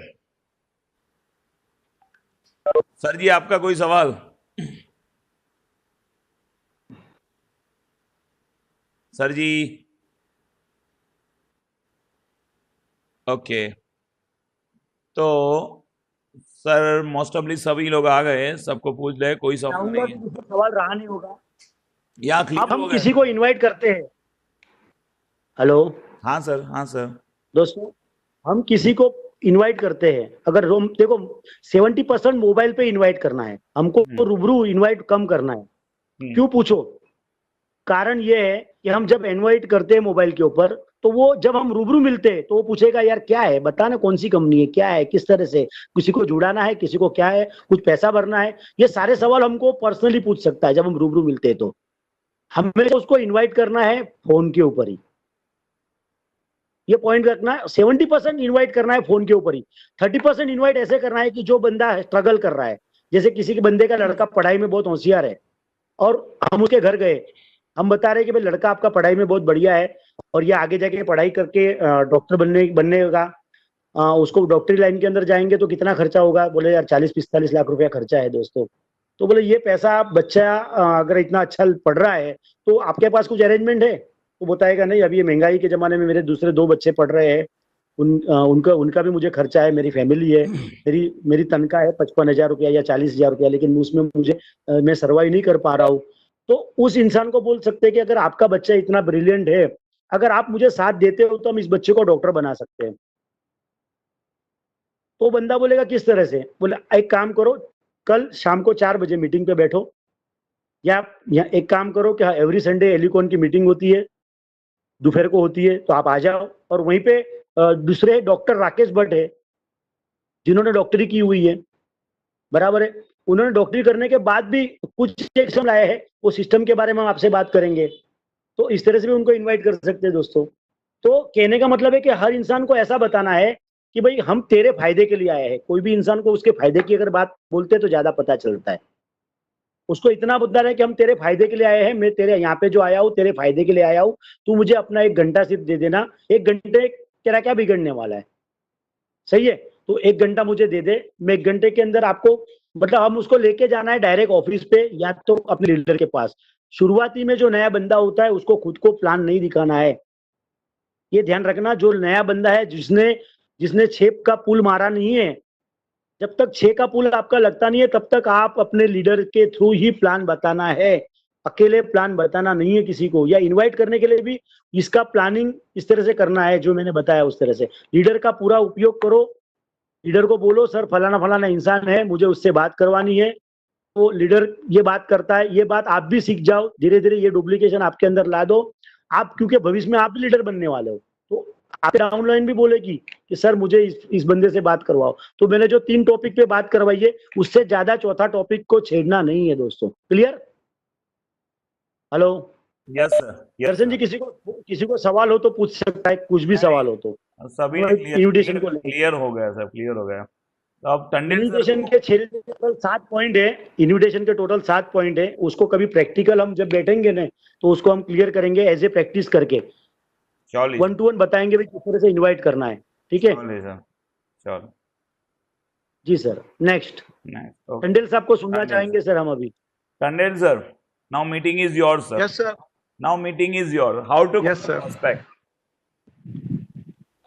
सर जी आपका कोई सवाल? सर जी, ओके, तो सर मोस्ट ऑफली सभी लोग आ गए, सबको पूछ ले, कोई सवाल चाहूंगा नहीं कि है। जिसको सवाल रहा नहीं होगा। या अब क्लियर हो हम गया? किसी को इनवाइट करते हैं, हेलो हाँ सर, हाँ सर। दोस्तों, हम किसी को इनवाइट करते हैं, अगर रोम देखो 70% मोबाइल पे इनवाइट करना है हमको, रूबरू इनवाइट कम करना है। क्यों पूछो? कारण ये है कि हम जब इनवाइट करते हैं मोबाइल के ऊपर, तो वो जब हम रूबरू मिलते हैं तो वो पूछेगा यार क्या है, बता ना कौन सी कंपनी है, क्या है, किस तरह से, किसी को जुड़ाना है, किसी को क्या है, कुछ पैसा भरना है, ये सारे सवाल हमको पर्सनली पूछ सकता है जब हम रूबरू मिलते हैं। तो हमें उसको इनवाइट करना है फोन के ऊपर ही, ये पॉइंट रखना है। 70% इनवाइट करना है फोन के ऊपर ही, 30% इनवाइट ऐसे करना है कि जो बंदा स्ट्रगल कर रहा है, जैसे किसी के बंदे का लड़का पढ़ाई में बहुत होशियार है और हम उसके घर गए, हम बता रहे हैं कि भाई लड़का आपका पढ़ाई में बहुत बढ़िया है और ये आगे जाके पढ़ाई करके डॉक्टर बनने का, उसको डॉक्टरी लाइन के अंदर जाएंगे तो कितना खर्चा होगा? बोले यार 40-45 लाख रुपया खर्चा है दोस्तों। तो बोले ये पैसा आप बच्चा अगर इतना अच्छा पढ़ रहा है तो आपके पास कुछ अरेंजमेंट है? तो बताएगा नहीं, अभी ये महंगाई के जमाने में मेरे दूसरे 2 बच्चे पढ़ रहे हैं, उनका भी मुझे खर्चा है, मेरी फैमिली है, मेरी तनख्वाह है 55,000 रुपया या 40,000 रुपया, लेकिन उसमें मुझे मैं सर्वाइव नहीं कर पा रहा हूँ। तो उस इंसान को बोल सकते हैं कि अगर आपका बच्चा इतना ब्रिलियंट है, अगर आप मुझे साथ देते हो तो हम इस बच्चे को डॉक्टर बना सकते हैं। तो बंदा बोलेगा किस तरह से? बोले एक काम करो, कल शाम को 4 बजे मीटिंग पे बैठो, या एक काम करो कि एवरी संडे एलिकॉन की मीटिंग होती है, दोपहर को होती है, तो आप आ जाओ। और वहीं पे दूसरे डॉक्टर राकेश भट्ट है जिन्होंने डॉक्टरी की हुई है, बराबर है, उन्होंने डॉक्टरी करने के बाद भी कुछ सिस्टम लाए हैं, वो सिस्टम के बारे में हम आपसे बात करेंगे। तो इस तरह से भी उनको इनवाइट कर सकते हैं दोस्तों। तो कहने का मतलब है कि हर इंसान को ऐसा बताना है कि भाई हम तेरे फायदे के लिए आए हैं। कोई भी इंसान को उसके फायदे की अगर बात बोलते हैं तो ज्यादा पता चलता है। उसको इतना बताना है कि हम तेरे फायदे के लिए आए हैं, मैं तेरे यहाँ पे जो आया हूँ तेरे फायदे के लिए आया हूँ, तू मुझे अपना 1 घंटा सिर्फ दे देना। 1 घंटे तेरा क्या बिगड़ने वाला है? सही है, तो 1 घंटा मुझे दे दे, मैं 1 घंटे के अंदर आपको, मतलब हम उसको लेके जाना है डायरेक्ट ऑफिस पे या तो अपने लीडर के पास। शुरुआती में जो नया बंदा होता है उसको खुद को प्लान नहीं दिखाना है, ये ध्यान रखना। जो नया बंदा है जिसने जिसने 6 का पुल मारा नहीं है, जब तक 6 का पुल आपका लगता नहीं है तब तक आप अपने लीडर के थ्रू ही प्लान बताना है, अकेले प्लान बताना नहीं है किसी को। या इनवाइट करने के लिए भी इसका प्लानिंग इस तरह से करना है जो मैंने बताया उस तरह से। लीडर का पूरा उपयोग करो, लीडर को बोलो सर फलाना फलाना इंसान है, मुझे उससे बात करवानी है। तो लीडर ये बात करता है, ये बात आप भी सीख जाओ धीरे धीरे, ये डुप्लीकेशन आपके अंदर ला दो आप, क्योंकि भविष्य में आप भी लीडर बनने वाले हो। तो आप डाउनलाइन भी बोलेगी कि सर मुझे इस बंदे से बात करवाओ। तो मैंने जो 3 टॉपिक पे बात करवाई है उससे ज्यादा चौथा टॉपिक को छेड़ना नहीं है दोस्तों। Clear? Hello yes sir, yes Darshan ji, किसी को सवाल हो तो पूछ सकता है, कुछ भी सवाल हो तो। सभी ने इन्विटेशन को लेकर क्लियर हो गया सर, क्लियर हो गया। तो अब टंडन सर इन्विटेशन के 6 टोटल 7 पॉइंट है, इन्विटेशन के टोटल 7 पॉइंट है। उसको कभी प्रैक्टिकल हम जब बैठेंगे ना तो उसको हम क्लियर करेंगे एज ए प्रैक्टिस करके, चलिए 1 to 1 बताएंगे भाई किस तरह से इनवाइट करना है। ठीक है चलिए सर, चलो जी सर। Next next. टंडेल साहब को सुनना टंडेल चाहेंगे सर हम अभी। Tandon sir, now meeting is your sir. Yes, sir. Now meeting is your. How to Yes, call a sir. prospect?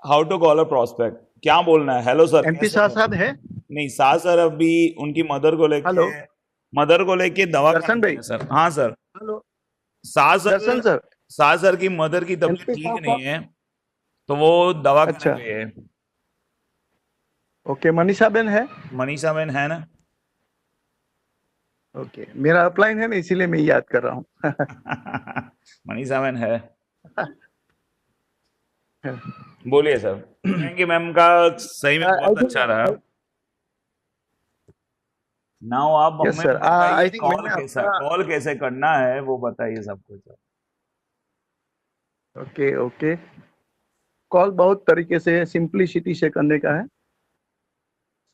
How to call a prospect? क्या बोलना है? Hello sir. MP शाह साहब है? नहीं, शाह सर अभी उनकी मदर को Hello. लेके दवा दर्शन खाने भाई। हैं सर। हाँ सर, हेलो शाह दर्शन सर। सर की मदर की तबीयत MP ठीक साहब नहीं है तो वो दवा अच्छा। खाने गए हैं। ओके, मनीषा बेन है? मनीषा मैन है ना? ओके, मेरा अपलाइन है ना इसीलिए मैं याद कर रहा हूँ। मनीषा मैन है। बोलिए सर। थैंक मैम का सही में बहुत अच्छा रहा। नाउ आप Yes, हमें sir. बताइए I think मैंने कॉल कैसे करना है वो बताइए सब कुछ। ओके ओके, कॉल बहुत तरीके से सिंप्लिसिटी से करने का है।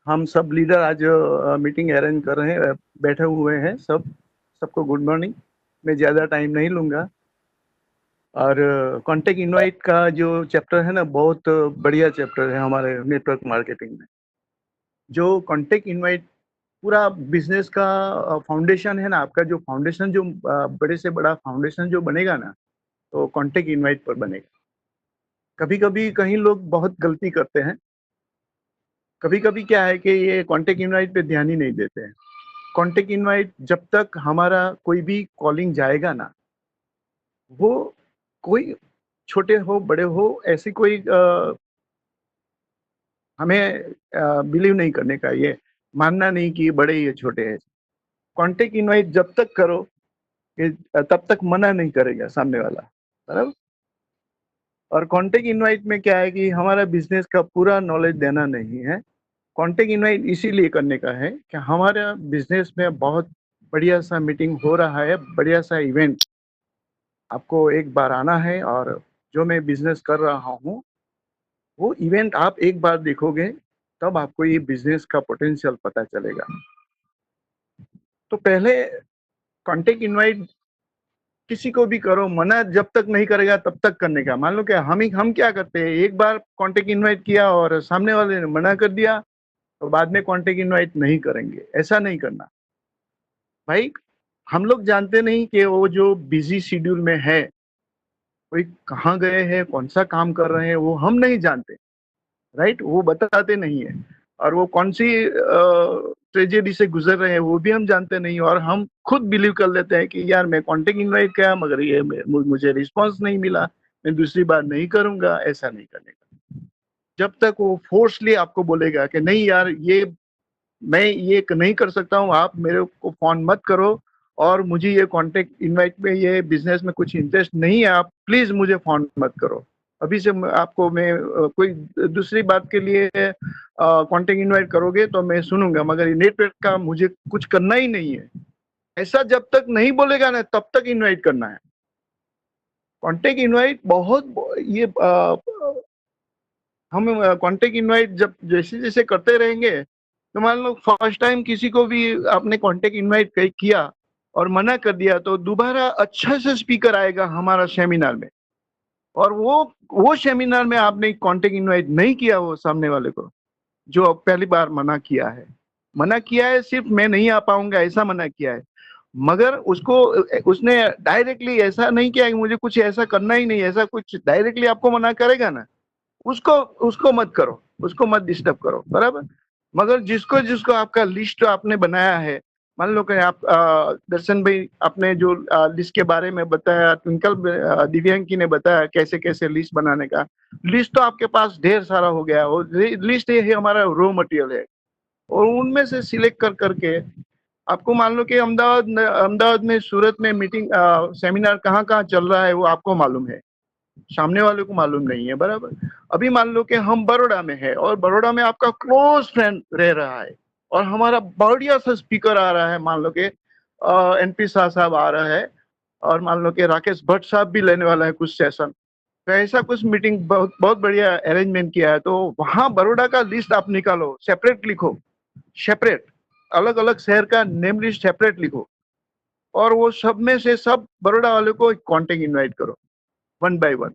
हम सब लीडर आज मीटिंग अरेंज कर रहे हैं, बैठे हुए हैं सबको गुड मॉर्निंग। मैं ज़्यादा टाइम नहीं लूँगा। और कॉन्टेक्ट इनवाइट का जो चैप्टर है ना, बहुत बढ़िया चैप्टर है हमारे नेटवर्क मार्केटिंग में। जो कॉन्टेक्ट इनवाइट पूरा बिजनेस का फाउंडेशन है ना, आपका जो फाउंडेशन, जो बड़े से बड़ा फाउंडेशन जो बनेगा ना, तो कॉन्टेक्ट इनवाइट पर बनेगा। कभी कभी कहीं लोग बहुत गलती करते हैं, कभी कभी क्या है कि ये कॉन्टेक्ट इनवाइट पे ध्यान ही नहीं देते हैं। कॉन्टेक्ट इनवाइट जब तक हमारा कोई भी कॉलिंग जाएगा ना, वो कोई छोटे हो बड़े हो ऐसी कोई हमें बिलीव नहीं करने का, ये मानना नहीं कि बड़े या छोटे हैं। कॉन्टेक्ट इनवाइट जब तक करो तब तक मना नहीं करेगा सामने वाला, बराबर। और कॉन्टेक्ट इनवाइट में क्या है कि हमारा बिजनेस का पूरा नॉलेज देना नहीं है। कॉन्टेक्ट इनवाइट इसीलिए करने का है कि हमारा बिजनेस में बहुत बढ़िया सा मीटिंग हो रहा है, बढ़िया सा इवेंट, आपको एक बार आना है और जो मैं बिजनेस कर रहा हूँ वो इवेंट आप एक बार देखोगे तब आपको ये बिजनेस का पोटेंशियल पता चलेगा। तो पहले कॉन्टेक्ट इनवाइट किसी को भी करो, मना जब तक नहीं करेगा तब तक करने का। मान लो कि हम क्या करते हैं, एक बार कॉन्टेक्ट इनवाइट किया और सामने वाले ने मना कर दिया तो बाद में कॉन्टेक्ट इनवाइट नहीं करेंगे, ऐसा नहीं करना भाई। हम लोग जानते नहीं कि वो जो बिजी शेड्यूल में है, कोई कहाँ गए हैं, कौन सा काम कर रहे हैं, वो हम नहीं जानते, राइट। वो बताते नहीं है, और वो कौन सी ट्रेजेडी से गुजर रहे हैं वो भी हम जानते नहीं, और हम खुद बिलीव कर लेते हैं कि यार मैं कॉन्टेक्ट इनवाइट किया मगर ये मुझे रिस्पांस नहीं मिला, मैं दूसरी बार नहीं करूंगा। ऐसा नहीं करने का। जब तक वो फोर्सली आपको बोलेगा कि नहीं यार ये मैं ये नहीं कर सकता हूँ, आप मेरे को फोन मत करो, और मुझे ये कॉन्टेक्ट इनवाइट में, ये बिजनेस में कुछ इंटरेस्ट नहीं है, आप प्लीज मुझे फोन मत करो, अभी से आपको मैं कोई दूसरी बात के लिए कॉन्टेक्ट इनवाइट करोगे तो मैं सुनूंगा, मगर ये नेटवर्क का मुझे कुछ करना ही नहीं है, ऐसा जब तक नहीं बोलेगा ना तब तक इनवाइट करना है। कॉन्टेक्ट इनवाइट बहुत ये हम कॉन्टेक्ट इनवाइट जब जैसे जैसे करते रहेंगे, तो मान लो फर्स्ट टाइम किसी को भी आपने कॉन्टेक्ट इनवाइट किया और मना कर दिया तो दोबारा अच्छा से स्पीकर आएगा हमारा सेमिनार में, और वो सेमिनार में आपने कॉन्टेक्ट इनवाइट नहीं किया वो सामने वाले को, जो पहली बार मना किया है सिर्फ मैं नहीं आ पाऊंगा ऐसा मना किया है, मगर उसने डायरेक्टली ऐसा नहीं किया कि मुझे कुछ ऐसा करना ही नहीं, ऐसा कुछ डायरेक्टली आपको मना करेगा ना, उसको मत करो, उसको मत डिस्टर्ब करो, बराबर। मगर जिसको जिसको आपका लिस्ट आपने बनाया है, मान लो कि आप दर्शन भाई आपने जो लिस्ट के बारे में बताया, ट्विंकल दिव्यांकी ने बताया कैसे कैसे लिस्ट बनाने का, लिस्ट तो आपके पास ढेर सारा हो गया, वो लिस्ट ये हमारा रॉ मटेरियल है, और उनमें से सिलेक्ट कर करके आपको मान लो कि अहमदाबाद में, सूरत में मीटिंग सेमिनार कहाँ कहाँ चल रहा है वो आपको मालूम है, सामने वाले को मालूम नहीं है, बराबर। अभी मान लो कि हम बड़ौदा में है और बड़ौदा में आपका क्लोज फ्रेंड रह रहा है और हमारा बढ़िया सा स्पीकर आ रहा है, मान लो कि एनपी शाह साहब आ रहा है, और मान लो कि राकेश भट्ट साहब भी लेने वाला है कुछ सेशन, तो ऐसा कुछ मीटिंग बहुत बहुत बढ़िया अरेंजमेंट किया है। तो वहां बड़ौदा का लिस्ट आप निकालो, सेपरेट लिखो, सेपरेट अलग अलग शहर का नेम लिस्ट सेपरेट लिखो, और वो सब में से सब बड़ौदा वाले को कॉन्टेक्ट इनवाइट करो 1 by 1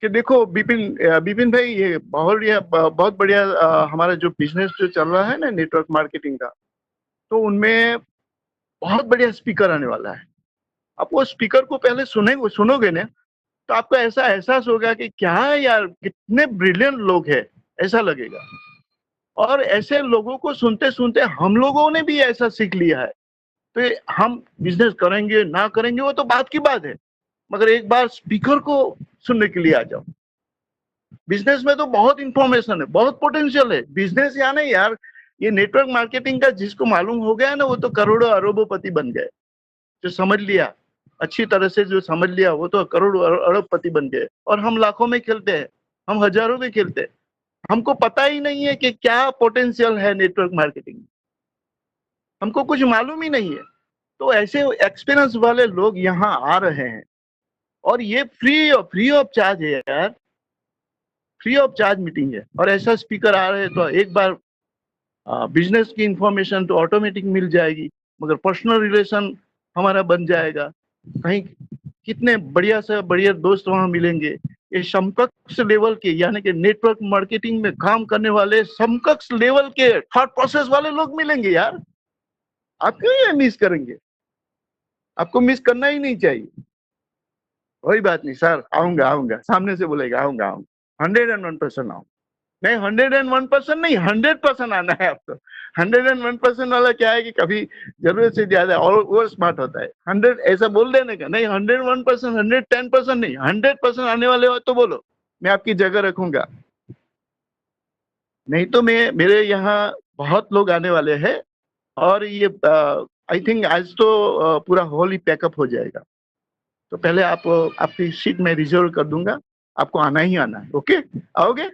कि देखो बिपिन भाई ये बहुत बढ़िया हमारा जो बिजनेस जो चल रहा है ना नेटवर्क मार्केटिंग का, तो उनमें बहुत बढ़िया स्पीकर आने वाला है। आप वो स्पीकर को पहले सुनोगे ना तो आपको ऐसा एहसास होगा कि क्या है यार, कितने ब्रिलियंट लोग हैं, ऐसा लगेगा। और ऐसे लोगों को सुनते सुनते हम लोगों ने भी ऐसा सीख लिया है, तो हम बिजनेस करेंगे ना करेंगे वो तो बात की बात है, मगर एक बार स्पीकर को सुनने के लिए आ जाओ। बिजनेस में तो बहुत इंफॉर्मेशन है, बहुत पोटेंशियल है, बिजनेस या नहीं यार, ये नेटवर्क मार्केटिंग का जिसको मालूम हो गया ना वो तो करोड़ों अरबोपति बन गए, जो समझ लिया अच्छी तरह से, जो समझ लिया वो तो करोड़ों अरबपति बन गए, और हम लाखों में खेलते हैं, हम हजारों में खेलते हैं, हमको पता ही नहीं है कि क्या पोटेंशियल है नेटवर्क मार्केटिंग में, हमको कुछ मालूम ही नहीं है। तो ऐसे एक्सपीरियंस वाले लोग यहाँ आ रहे हैं, और ये फ्री ऑफ चार्ज है यार, फ्री ऑफ चार्ज मीटिंग है, और ऐसा स्पीकर आ रहे हैं तो एक बार बिजनेस की इंफॉर्मेशन तो ऑटोमेटिक मिल जाएगी, मगर पर्सनल रिलेशन हमारा बन जाएगा, कहीं कितने बढ़िया से बढ़िया दोस्त वहां मिलेंगे, ये समकक्ष लेवल के, यानी कि नेटवर्क मार्केटिंग में काम करने वाले समकक्ष लेवल के थॉट प्रोसेस वाले लोग मिलेंगे यार। आप क्यों ये मिस करेंगे? आपको मिस करना ही नहीं चाहिए। कोई बात नहीं सर, आऊंगा, सामने से बोलेगा आऊंगा 101% आऊंगा। नहीं 101% नहीं, 100% आना है आपको। 101% वाला क्या है कि कभी जरूरत से ज्यादा और ओवर स्मार्ट होता है। 100 ऐसा बोल देने का नहीं, 101%, 110% नहीं, 100% आने वाले हो तो बोलो, मैं आपकी जगह रखूंगा। नहीं तो मैं, मेरे यहाँ बहुत लोग आने वाले हैं और ये आई थिंक आज तो पूरा हॉल ही पैकअप हो जाएगा। तो पहले आप आपकी सीट में रिजर्व कर दूंगा, आपको आना ही आना है। ओके, आओगे?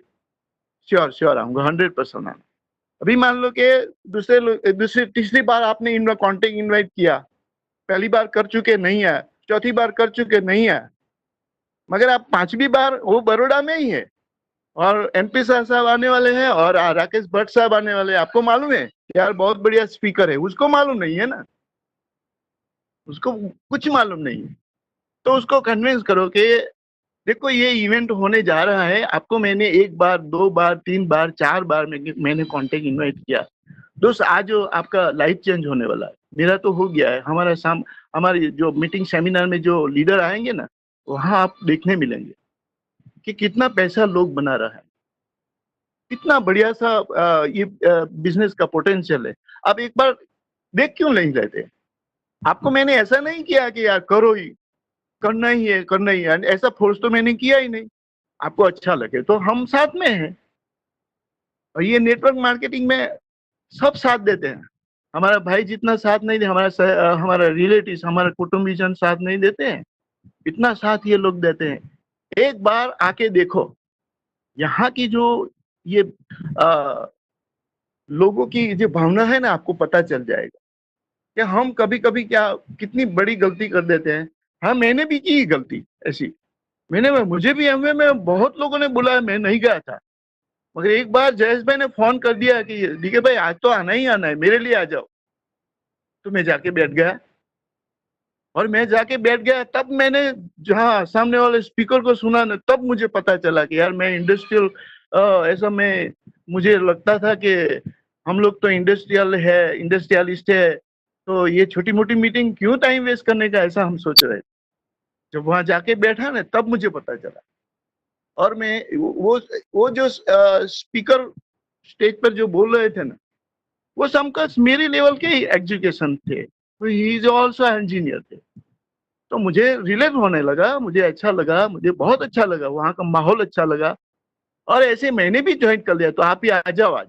श्योर श्योर आऊंगा, 100% आऊंगा। अभी मान लो कि दूसरी तीसरी बार आपने कॉन्टेक्ट इनवाइट किया, पहली बार कर चुके नहीं है, चौथी बार कर चुके नहीं है, मगर आप पांचवी बार, वो बड़ौदा में ही है और एमपी साहब आने वाले हैं और राकेश भट्ट साहब आने वाले हैं। आपको मालूम है यार, बहुत बढ़िया स्पीकर है, उसको मालूम नहीं है ना, उसको कुछ मालूम नहीं है। तो उसको कन्विंस करो कि देखो ये इवेंट होने जा रहा है, आपको मैंने 1 बार 2 बार 3 बार 4 बार मैंने कॉन्टेक्ट इनवाइट किया। दोस्त आज आपका लाइफ चेंज होने वाला है, मेरा तो हो गया है। हमारे जो मीटिंग सेमिनार में जो लीडर आएंगे ना, वहां आप देखने मिलेंगे कि कितना पैसा लोग बना रहा है, कितना बढ़िया सा ये बिजनेस का पोटेंशियल है। आप एक बार देख क्यों नहीं लेते? आपको मैंने ऐसा नहीं किया कि यार करो ही, करना ही है, करना ही है, ऐसा फोर्स तो मैंने किया ही नहीं। आपको अच्छा लगे तो हम साथ में हैं। और ये नेटवर्क मार्केटिंग में सब साथ देते हैं। हमारा भाई जितना साथ नहीं दे, हमारा रिलेटिव्स, हमारा कुटुंबीजन साथ नहीं देते हैं, इतना साथ ये लोग देते हैं। एक बार आके देखो, यहाँ की जो ये लोगों की जो भावना है ना, आपको पता चल जाएगा कि हम कभी कभी क्या कितनी बड़ी गलती कर देते हैं। हाँ, मैंने भी की गलती ऐसी, मुझे भी हमें में बहुत लोगों ने बुलाया, मैं नहीं गया था। मगर एक बार जयेश भाई ने फोन कर दिया कि डीके भाई आज तो आना ही आना है, मेरे लिए आ जाओ। तो मैं जाके बैठ गया, और मैं जाके बैठ गया, तब मैंने जहाँ सामने वाले स्पीकर को सुना ना, तब मुझे पता चला कि यार मैं इंडस्ट्रियल ऐसा मुझे लगता था कि हम लोग तो इंडस्ट्रियलिस्ट है, तो ये छोटी मोटी मीटिंग क्यों टाइम वेस्ट करने का, ऐसा हम सोच रहे थे। जब वहां जाके बैठा ना, तब मुझे पता चला। और मैं वो जो स्पीकर स्टेज पर जो बोल रहे थे ना, वो सबका मेरे लेवल के एजुकेशन थे, तो ही इज ऑल्सो इंजीनियर थे। तो मुझे रिलेट होने लगा, मुझे अच्छा लगा, मुझे बहुत अच्छा लगा, वहाँ का माहौल अच्छा लगा। और ऐसे मैंने भी ज्वाइन कर लिया। तो आप ही आ जाओ आज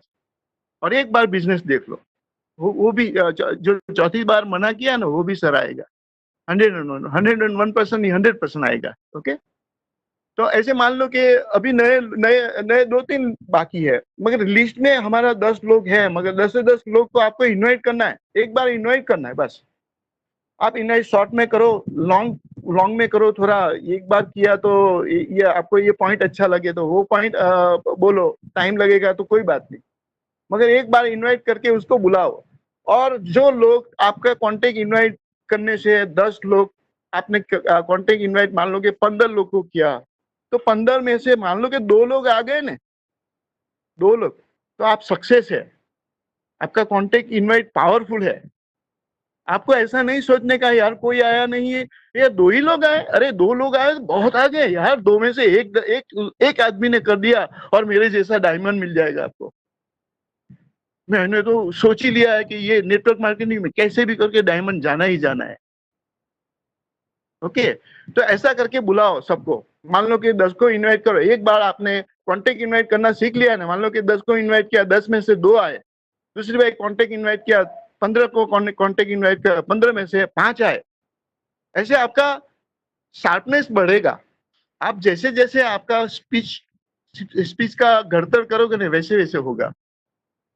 और एक बार बिजनेस देख लो। वो भी जो चौथी बार मना किया ना, वो भी सर आएगा। 101% नहीं, 100% आएगा। ओके, तो ऐसे मान लो कि अभी नए नए नए 2-3 बाकी है, मगर लिस्ट में हमारा 10 लोग हैं, मगर 10 से 10 लोग को आपको इनवाइट करना है। एक बार इनवाइट करना है बस। आप इनवाइट शॉर्ट में करो, लॉन्ग में करो। थोड़ा एक बार किया तो ये आपको ये पॉइंट अच्छा लगे तो वो पॉइंट बोलो, टाइम लगेगा तो कोई बात नहीं, मगर एक बार इनवाइट करके उसको बुलाओ। और जो लोग आपका कांटेक्ट इनवाइट करने से 10 लोग आपने कांटेक्ट इनवाइट मान लो कि 15 लोग को किया, तो 15 में से मान लो कि 2 लोग आ गए ना, 2 लोग, तो आप सक्सेस है। आपका कांटेक्ट इनवाइट पावरफुल है। आपको ऐसा नहीं सोचने का यार कोई आया नहीं है, ये 2 ही लोग आए, अरे 2 लोग आए बहुत आ गए यार, 2 में से एक आदमी ने कर दिया और मेरे जैसा डायमंड मिल जाएगा आपको। मैंने तो सोच ही लिया है कि ये नेटवर्क मार्केटिंग में कैसे भी करके डायमंड जाना ही जाना है। ओके, तो ऐसा करके बुलाओ सबको। मान लो कि 10 को इनवाइट करो। एक बार आपने कांटेक्ट इनवाइट करना सीख लिया ना, मान लो कि 10 को इनवाइट किया, 10 में से 2 आए। दूसरी बार कांटेक्ट इनवाइट किया, 15 को कांटेक्ट इनवाइट किया, 15 में से 5 आए। ऐसे आपका शार्पनेस बढ़ेगा। आप जैसे जैसे आपका स्पीच का घड़तर करोगे ना, वैसे वैसे होगा।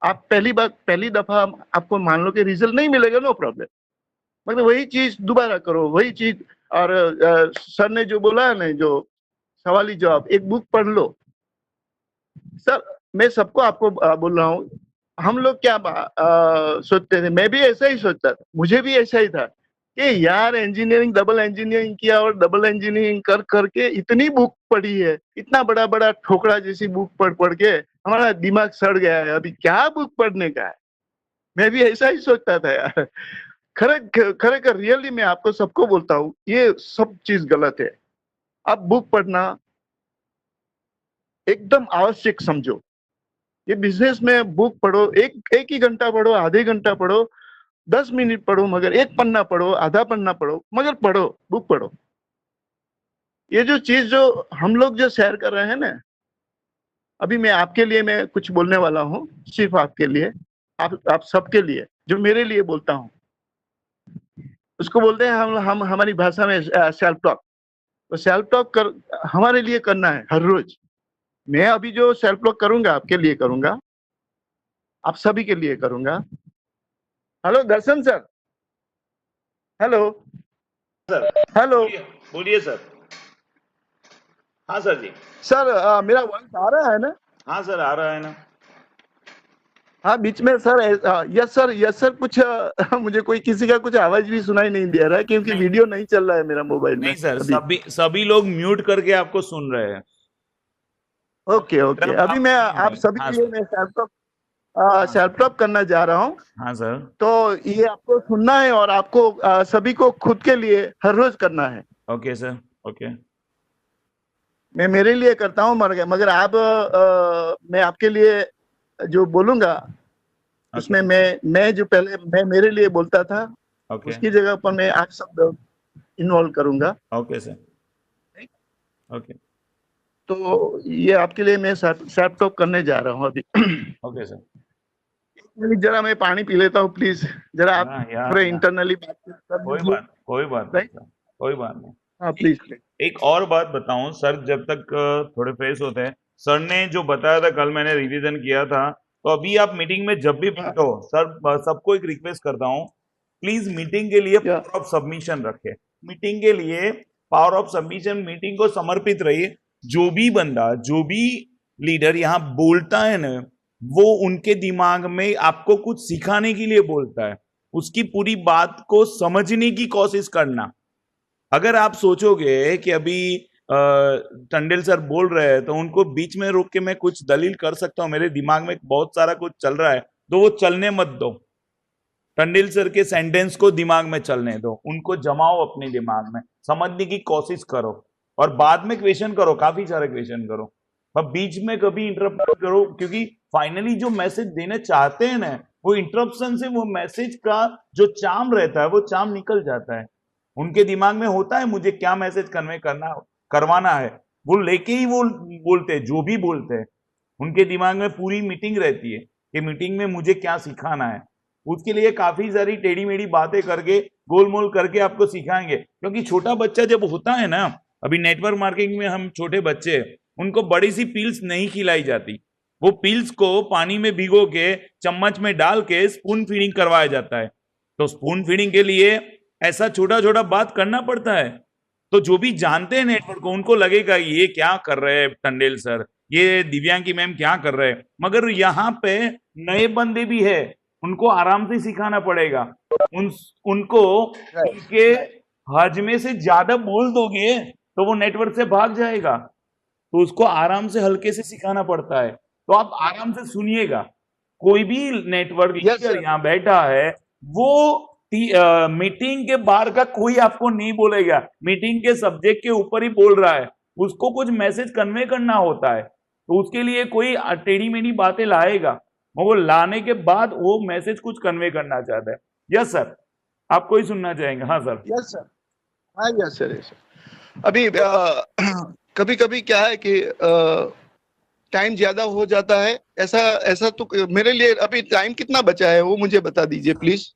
आप पहली दफा आपको मान लो कि रिजल्ट नहीं मिलेगा, नो प्रॉब्लम, मगर वही चीज दोबारा करो, वही चीज। और सर ने जो बोला है ना, जो सवाली जवाब, एक बुक पढ़ लो। सर मैं सबको आपको बोल रहा हूँ, हम लोग क्या सोचते थे, मैं भी ऐसा ही सोचता था, मुझे भी ऐसा ही था कि यार डबल इंजीनियरिंग किया और डबल इंजीनियरिंग कर करके इतनी बुक पढ़ी है, इतना बड़ा बड़ा ठोकरा जैसी बुक पढ़ के हमारा दिमाग सड़ गया है, अभी क्या बुक पढ़ने का है। मैं भी ऐसा ही सोचता था यार। खरेखर रियली मैं आपको सबको बोलता हूँ, ये सब चीज गलत है। आप बुक पढ़ना एकदम आवश्यक समझो। ये बिजनेस में बुक पढ़ो, एक ही घंटा पढ़ो, आधे घंटा पढ़ो, 10 मिनट पढ़ो, मगर एक पन्ना पढ़ो, आधा पन्ना पढ़ो, मगर पढ़ो, बुक पढ़ो। ये जो चीज जो हम लोग जो शेयर कर रहे हैं ना, अभी मैं आपके लिए मैं कुछ बोलने वाला हूँ, सिर्फ आपके लिए, आप सबके लिए, जो मेरे लिए बोलता हूँ, उसको बोलते हैं हम हमारी भाषा में सेल्फ टॉक। तो सेल्फ टॉक कर हमारे लिए करना है हर रोज। मैं अभी जो सेल्फ टॉक करूंगा आपके लिए करूंगा, आप सभी के लिए करूंगा। हेलो दर्शन सर, हेलो सर हेलो बोलिए सर। हाँ सर जी। सर, मेरा वॉइस आ रहा है ना? हाँ सर आ रहा है ना। हाँ, बीच में सर यस सर कुछ मुझे कोई किसी का कुछ आवाज भी सुनाई नहीं दे रहा है, क्योंकि नहीं। वीडियो नहीं चल रहा है मेरा मोबाइल में नहीं सर, अभी। सभी लोग म्यूट करके आपको सुन रहे हैं। ओके ओके, अभी मैं आप सभी हाँ के लिए सर। मैं सेल्फ टॉक करना जा रहा हूँ। हाँ सर। तो ये आपको सुनना है और आपको सभी को खुद के लिए हर रोज करना है। Okay sir. ओके। मैं मेरे लिए करता हूँ, मगर आप मैं आपके लिए जो बोलूंगा उसमें मैं जो पहले मैं मेरे लिए बोलता था, ओके। उसकी जगह पर मैं आप सब इन्वॉल्व करूंगा। Okay sir. ओके। तो ये आपके लिए मैं सेल्फ टॉक करने जा रहा हूँ अभी। Okay sir. जरा मैं पानी पी लेता हूँ प्लीज, जरा आप या थोड़े इंटरनली बात कर कोई लीजिए। बात नहीं राइट, सर, कोई बात नहीं। हाँ प्लीज प्लीज। एक और बात बताऊं सर, जब तक थोड़े फ्रेश होते हैं, सर ने जो बताया था कल मैंने रिवीजन किया था, तो अभी आप मीटिंग में जब भी बैठो सर, सबको एक रिक्वेस्ट करता हूं, प्लीज मीटिंग के लिए पावर ऑफ सबमिशन रखें। मीटिंग के लिए पावर ऑफ सबमिशन, मीटिंग को समर्पित रहिए। जो भी बंदा, जो भी लीडर यहाँ बोलता है ना, वो उनके दिमाग में आपको कुछ सिखाने के लिए बोलता है, उसकी पूरी बात को समझने की कोशिश करना। अगर आप सोचोगे कि अभी टंडेल सर बोल रहे हैं तो उनको बीच में रोक के मैं कुछ दलील कर सकता हूँ, मेरे दिमाग में बहुत सारा कुछ चल रहा है, तो वो चलने मत दो। टंडेल सर के सेंटेंस को दिमाग में चलने दो, उनको जमाओ अपने दिमाग में, समझने की कोशिश करो और बाद में क्वेश्चन करो, काफी सारे क्वेश्चन करो, पर बीच में कभी इंटरप्ट मत करो, क्योंकि फाइनली जो मैसेज देना चाहते हैं ना, वो इंटरप्शन से वो मैसेज का जो चार्म रहता है वो चार्म निकल जाता है। उनके दिमाग में होता है मुझे क्या मैसेज कन्वे करवाना है, वो लेके ही वो बोलते हैं जो भी बोलते हैं। उनके दिमाग में पूरी मीटिंग रहती है कि मीटिंग में मुझे क्या सिखाना है, उसके लिए काफी सारी टेढ़ी मेढ़ी बातें करके, गोलमोल करके आपको सिखाएंगे। क्योंकि छोटा बच्चा जब होता है ना, अभी नेटवर्क मार्केटिंग में हम छोटे बच्चे, उनको बड़ी सी पिल्स नहीं खिलाई जाती, वो पिल्स को पानी में भिगो के चम्मच में डाल के स्पून फीडिंग करवाया जाता है। तो स्पून फीडिंग के लिए ऐसा छोटा छोटा बात करना पड़ता है। तो जो भी जानते हैं नेटवर्क को, उनको लगेगा ये क्या कर रहे हैं टंडेल सर, ये दिव्यांगी मैम क्या कर रहे हैं, मगर यहाँ पे नए बंदे भी है, उनको आराम से सिखाना पड़ेगा। उनको उनके हाजमे से ज्यादा बोल दोगे तो वो नेटवर्क से भाग जाएगा, तो उसको आराम से हल्के से सिखाना पड़ता है। तो आप आराम से सुनिएगा। कोई भी नेटवर्क लीडर यहाँ बैठा है, वो मीटिंग के बाहर का कोई आपको नहीं बोलेगा, मीटिंग के सब्जेक्ट के ऊपर ही बोल रहा है, उसको कुछ मैसेज कन्वे करना होता है, तो उसके लिए कोई टेढ़ी मेढ़ी बातें लाएगा, वो लाने के बाद वो मैसेज कुछ कन्वे करना चाहता है। यस सर, आप कोई सुनना चाहेंगे? हाँ सर। यस सर, हाँ यस सर, अभी कभी कभी क्या है कि टाइम ज्यादा हो जाता है, ऐसा तो मेरे लिए अभी टाइम कितना बचा है वो मुझे बता दीजिए please.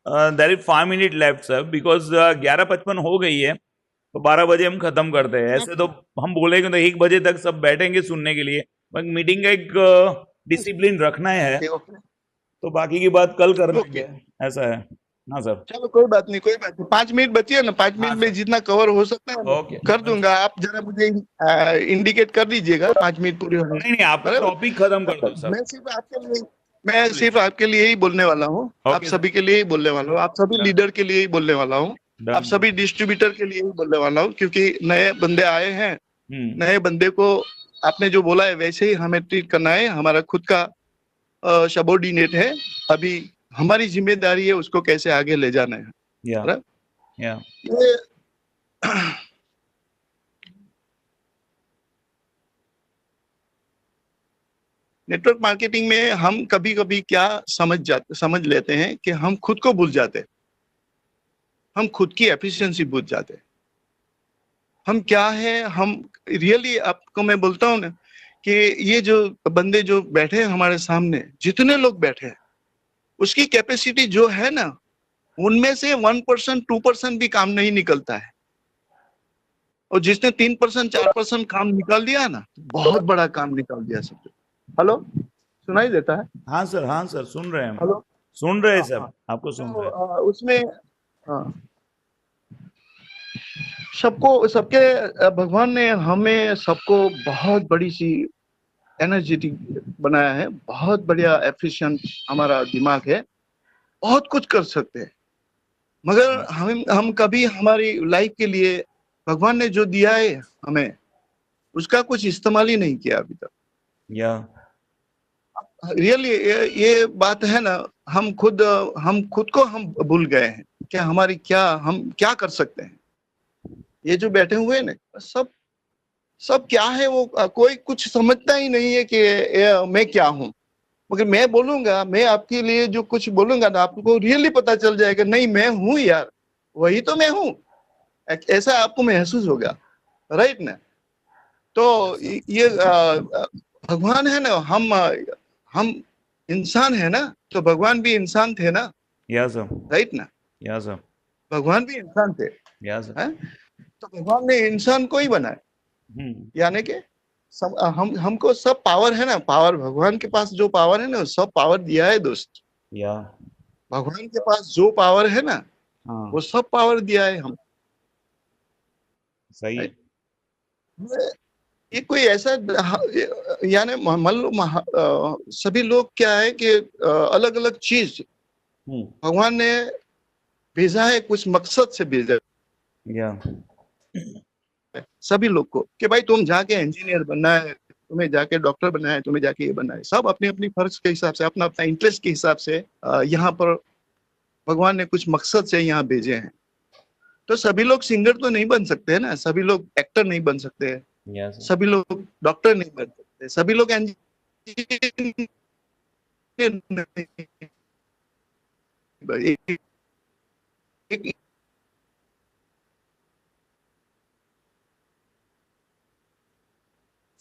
There is 5 minute left sir, because 11:55 हो गई है, तो 12 बजे हम खत्म करते हैं। ऐसे तो हम बोलेंगे तो 1 बजे तक सब बैठेंगे सुनने के लिए, पर मीटिंग का एक डिसिप्लिन रखना है, तो बाकी की बात कल कर लेंगे, ऐसा है। हाँ सर, चलो कोई बात नहीं, कोई बात नहीं, 5 मिनट बची है ना, 5 मिनट में जितना कवर हो सकता है ओके कर दूंगा। आप जरा मुझे इंडिकेट कर दीजिएगा 5 मिनट पूरे होने। नहीं, आप टॉपिक खत्म कर दो सर। मैं सिर्फ आपके लिए ही बोलने वाला हूँ, आप सभी के लिए ही बोलने वाला हूँ, आप सभी लीडर के लिए ही बोलने वाला हूँ, आप सभी डिस्ट्रीब्यूटर के लिए ही बोलने वाला हूँ, क्योंकि नए बंदे आए हैं, नए बंदे को आपने जो बोला है वैसे ही हमें ट्रीट करना है। हमारा खुद का सबॉर्डिनेट है, अभी हमारी जिम्मेदारी है उसको कैसे आगे ले जाना है। नेटवर्क मार्केटिंग में हम कभी कभी क्या समझ लेते हैं कि हम खुद को भूल जाते हैं, हम खुद की एफिशिएंसी भूल जाते हैं। हम क्या है, हम रियली आपको मैं बोलता हूँ ना कि ये जो बंदे जो बैठे हैं हमारे सामने, जितने लोग बैठे हैं, उसकी कैपेसिटी जो है ना, उनमें से 1% 2% भी काम नहीं निकलता है। और जिसने 3% 4% काम निकाल दिया ना, बहुत बड़ा काम निकाल दिया सब। हेलो, सुनाई देता है? हाँ सर सुन रहे हैं हम। हेलो, सुन रहे हैं हाँ, सब, हाँ। आपको सुन तो रहे हैं। उसमें सबको सबके भगवान ने हमें सबको बहुत बड़ी सी एनर्जेटिक बनाया है, बहुत बढ़िया एफिशिएंट हमारा दिमाग है, बहुत कुछ कर सकते हैं। मगर हम कभी हमारी लाइफ के लिए भगवान ने जो दिया है हमें, उसका कुछ इस्तेमाल ही नहीं किया अभी तक। या रियली ये बात है ना, हम खुद को हम भूल गए हैं कि हमारी क्या, हम क्या कर सकते हैं। ये जो बैठे हुए हैं ना, सब क्या है वो, कोई कुछ समझता ही नहीं है कि मैं क्या हूँ। मगर मैं बोलूंगा, मैं आपके लिए जो कुछ बोलूंगा ना, आपको रियली पता चल जाएगा, नहीं मैं हूँ यार, वही तो मैं हूँ। ऐसा आपको महसूस होगा, राइट ना? तो ये भगवान है ना, हम इंसान है ना, तो भगवान भी इंसान थे ना, या सर, राइट ना? या सर, भगवान भी इंसान थे, या सर। हैं? तो भगवान ने इंसान को ही बनाया, यानी कि हमको सब पावर है ना, पावर भगवान के पास जो पावर है ना, सब पावर दिया है दोस्त। या भगवान के पास जो पावर है ना, हाँ, वो सब पावर दिया है हम। सही। ये कोई ऐसा यानी मान लो सभी लोग क्या है कि अलग अलग चीज भगवान ने भेजा है, कुछ मकसद से भेजा या है सभी लोग को कि भाई तुम जाके इंजीनियर बनना है, तुम्हें जाके डॉक्टर बनना है, तुम्हें जाके ये बनना है। सब अपनी अपनी फर्ज के हिसाब से, अपना अपना इंटरेस्ट के हिसाब से यहाँ पर भगवान ने कुछ मकसद से यहाँ भेजे हैं। तो सभी लोग सिंगर तो नहीं बन सकते है ना, सभी लोग एक्टर नहीं बन सकते, या सर, सभी लोग डॉक्टर नहीं बन सकते, सभी लोग इंजीनियर एक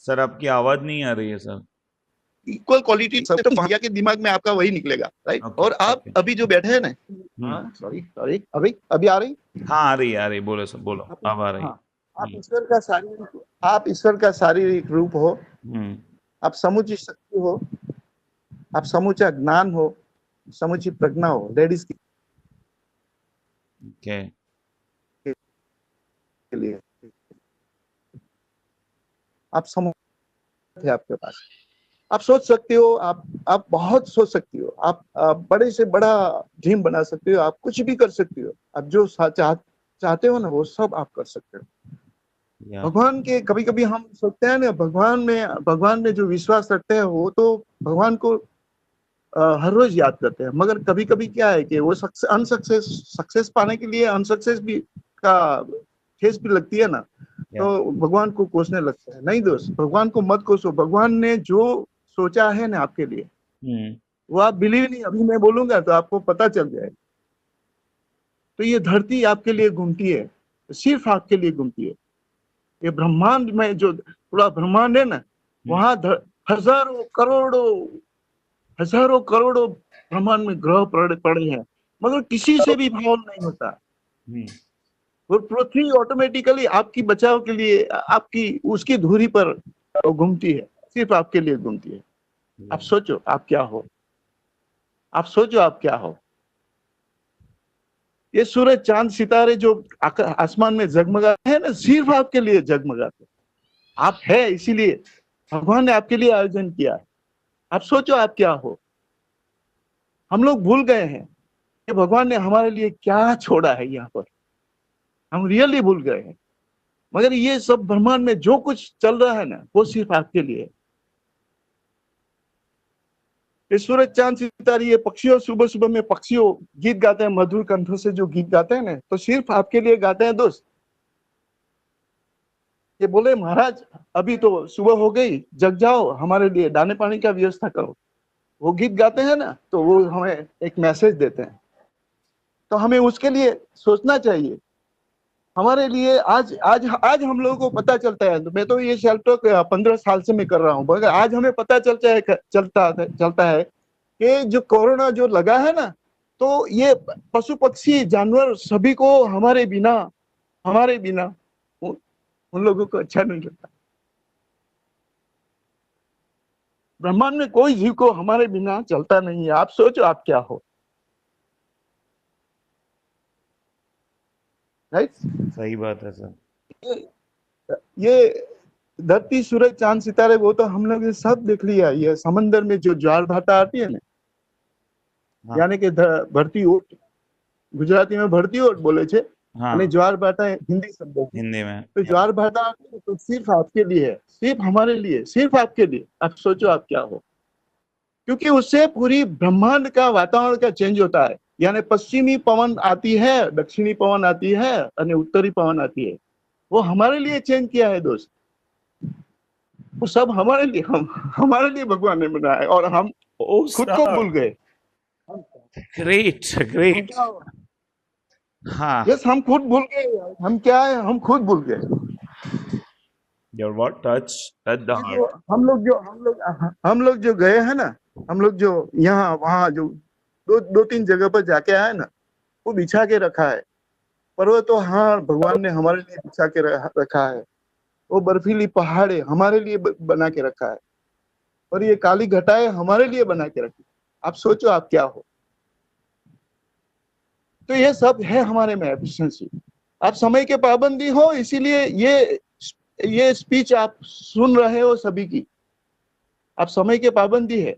सर आपकी आवाज नहीं आ रही है सर। इक्वल क्वालिटी सब, तो भैया के दिमाग में आपका वही निकलेगा, राइट? Okay, और आप okay. अभी जो बैठे हैं ना, हाँ सॉरी अभी आ रही? हाँ आ रही है, बोलो सर, बोलो, अब आ रही। हाँ, आप ईश्वर का शारीरिक रूप हो, आप समुची शक्ति हो, आप समूचा ज्ञान हो, समुची प्रज्ञा हो, लेडीज ओके, के लिए आप समूह है आपके पास। आप सोच सकते हो, आप बहुत सोच सकती हो, आप बड़े से बड़ा ड्रीम बना सकते हो, आप कुछ भी कर सकती हो, आप जो चाहते हो ना, वो सब आप कर सकते हो। भगवान के कभी कभी हम सोचते हैं ना, भगवान में जो विश्वास रखते हैं, वो तो भगवान को हर रोज याद करते हैं। मगर कभी कभी क्या है कि वो सक्सेस पाने के लिए अनसक्सेस भी का ठेस भी लगती है ना, तो भगवान को कोसने लगता है। नहीं दोस्त, भगवान को मत कोसो। भगवान ने जो सोचा है ना आपके लिए, वो आप बिलीव नहीं, अभी मैं बोलूंगा तो आपको पता चल जाएगा। तो ये धरती आपके लिए घूमती है, सिर्फ आपके लिए घूमती है। ये ब्रह्मांड में जो पूरा ब्रह्मांड है ना, वहां हजारों करोड़ों ब्रह्मांड में ग्रह पड़े हैं, मगर किसी से भी भाव नहीं होता। और पृथ्वी ऑटोमेटिकली आपकी बचाव के लिए, आपकी उसकी धुरी पर घूमती है, सिर्फ आपके लिए घूमती है। आप सोचो आप क्या हो, आप सोचो आप क्या हो। ये सूरज चांद सितारे जो आसमान में जगमगाते हैं ना, सिर्फ आपके लिए जगमगाते। आप है, इसीलिए भगवान ने आपके लिए आयोजन किया। आप सोचो आप क्या हो। हम लोग भूल गए हैं कि भगवान ने हमारे लिए क्या छोड़ा है यहाँ पर, हम रियली भूल गए हैं। मगर ये सब ब्रह्मांड में जो कुछ चल रहा है ना, वो सिर्फ आपके लिए। ये सूरज चांद सितारे, ये पक्षियों, सुबह सुबह में पक्षियों गीत गाते हैं, मधुर कंठों से जो गीत गाते हैं ना, तो सिर्फ आपके लिए गाते हैं दोस्त। ये बोले महाराज अभी तो सुबह हो गई, जग जाओ, हमारे लिए दाने पानी का व्यवस्था करो। वो गीत गाते हैं ना, तो वो हमें एक मैसेज देते हैं, तो हमें उसके लिए सोचना चाहिए। हमारे लिए आज आज आज हम लोगों को पता चलता है, तो मैं तो ये सेल्फ टॉक 15 साल से मैं कर रहा हूँ, मगर आज हमें पता चलता है कि जो कोरोना जो लगा है ना, तो ये पशु पक्षी जानवर सभी को हमारे बिना उन लोगों को अच्छा नहीं लगता। ब्रह्मांड में कोई जीव को हमारे बिना चलता नहीं है। आप सोचो आप क्या हो, राइट? सही बात है सर। ये धरती सूरज चांद सितारे वो तो हम लोग ये सब देख लिया। ये समंदर में जो ज्वार भाटा आती है ना, हाँ। यानी कि भरती ओट, गुजराती में भरती ओट बोले छे, हाँ, અને ज्वार भाटा हिंदी शब्द है। हिंदी में। तो ज्वार भाटा आती है तो सिर्फ आपके लिए है, सिर्फ हमारे लिए, सिर्फ आपके लिए। आप सोचो आप क्या हो, क्योंकि उससे पूरी ब्रह्मांड का वातावरण का चेंज होता है। यानी पश्चिमी पवन आती है, दक्षिणी पवन आती है और उत्तरी पवन आती है। वो हमारे लिए चेंज किया है दोस्त। वो सब हमारे लिए भगवान ने बनाया है, और हम ओ खुद को भूल गए। Great great. हाँ, यस, हम खुद भूल गए। हम क्या है, हम खुद भूल गए। Your what touch the heart. हम लोग जो गए हैं ना, हम लोग जो यहाँ वहाँ जो दो तीन जगह पर जाके आए ना, वो बिछा के रखा है। पर्वत तो हाँ भगवान ने हमारे लिए बिछा के रखा है। वो बर्फीली पहाड़े हमारे लिए बना के रखा है, और ये काली घटाएं हमारे लिए बना के रखी। आप सोचो आप क्या हो। तो ये सब है हमारे में एफिशिएंसी। आप समय के पाबंदी हो, इसीलिए ये स्पीच आप सुन रहे हो सभी की। आप समय के पाबंदी है,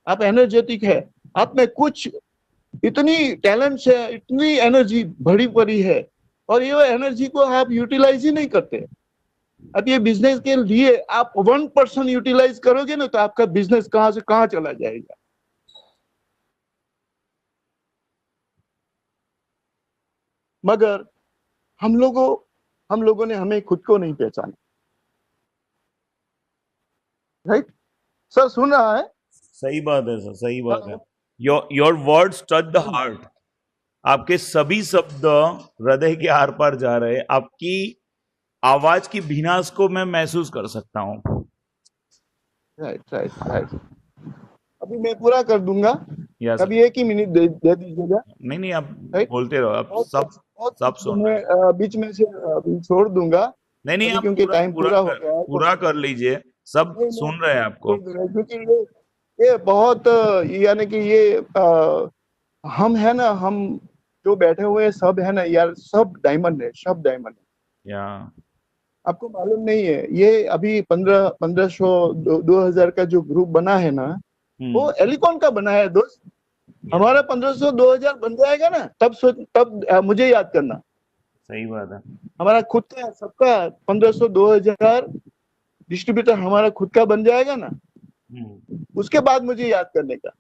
आप एनर्जेटिक है, आप में कुछ इतनी टैलेंट्स है, इतनी एनर्जी भरी पड़ी है, और ये एनर्जी को आप यूटिलाइज ही नहीं करते। अब ये बिजनेस के लिए आप 1% यूटिलाइज करोगे ना, तो आपका बिजनेस कहां से कहां चला जाएगा। मगर हम लोगों ने हमें खुद को नहीं पहचाना, राइट? सर सुन रहा है? सही बात है सर, सही बात है। Your words touch the heart. आपके सभी शब्द हृदय के आर पार जा रहे हैं। आपकी आवाज की भीनास को मैं महसूस कर सकता हूँ। राइट। अभी मैं पूरा कर दूंगा। यस। अभी 1 ही मिनट दे दीजिएगा। नहीं, आप Right? बोलते रहो। आप सब सुन रहे हैं। मैं बीच में से अभी छोड़ दूंगा। नहीं, अभी आप क्योंकि टाइम पूरा हो गया है, पूरा कर लीजिए। सब नहीं, सुन रहे हैं आपको। क्योंकि ये बहुत यानी कि ये हम है ना, हम जो बैठे हुए सब है ना यार, सब डायमंड है, सब डायमंड है। या आपको मालूम नहीं है, ये अभी 1500 2000 का जो ग्रुप बना है ना, वो एलिकॉन का बना है दोस्त। हमारा 1500 2000 बन जाएगा ना, तब मुझे याद करना। सही बात है। हमारा खुद का सबका 1500 2000 डिस्ट्रीब्यूटर हमारा खुद का बन जाएगा ना, उसके बाद मुझे याद करने का।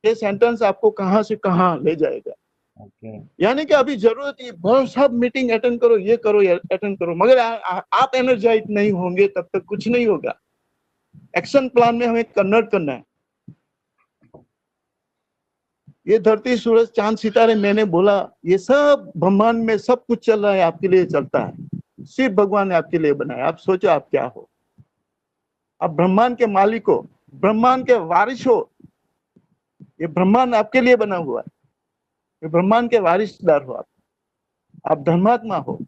ये सेंटेंस आपको कहां से कहां ले जाएगा। ओके। यानी कि अभी जरूरत है बहुत सब मीटिंग अटेंड करो, ये करो, ये अटेंड करो, मगर आप एनर्जाइज नहीं होंगे तब तक कुछ नहीं होगा। एक्शन प्लान में हमें कन्वर्ट करना है। ये धरती सूरज चांद सितारे मैंने बोला, ये सब ब्रह्मांड में सब कुछ चल रहा है, आपके लिए चलता है। सिर्फ भगवान ने आपके लिए बनाया। आप सोचो आप क्या हो। आप ब्रह्मांड के मालिक हो, ब्रह्मांड के वारिस हो। ये ब्रह्मांड आपके लिए बना हुआ है। ये ब्रह्मांड के वारिसदार हो आप धर्मात्मा हो।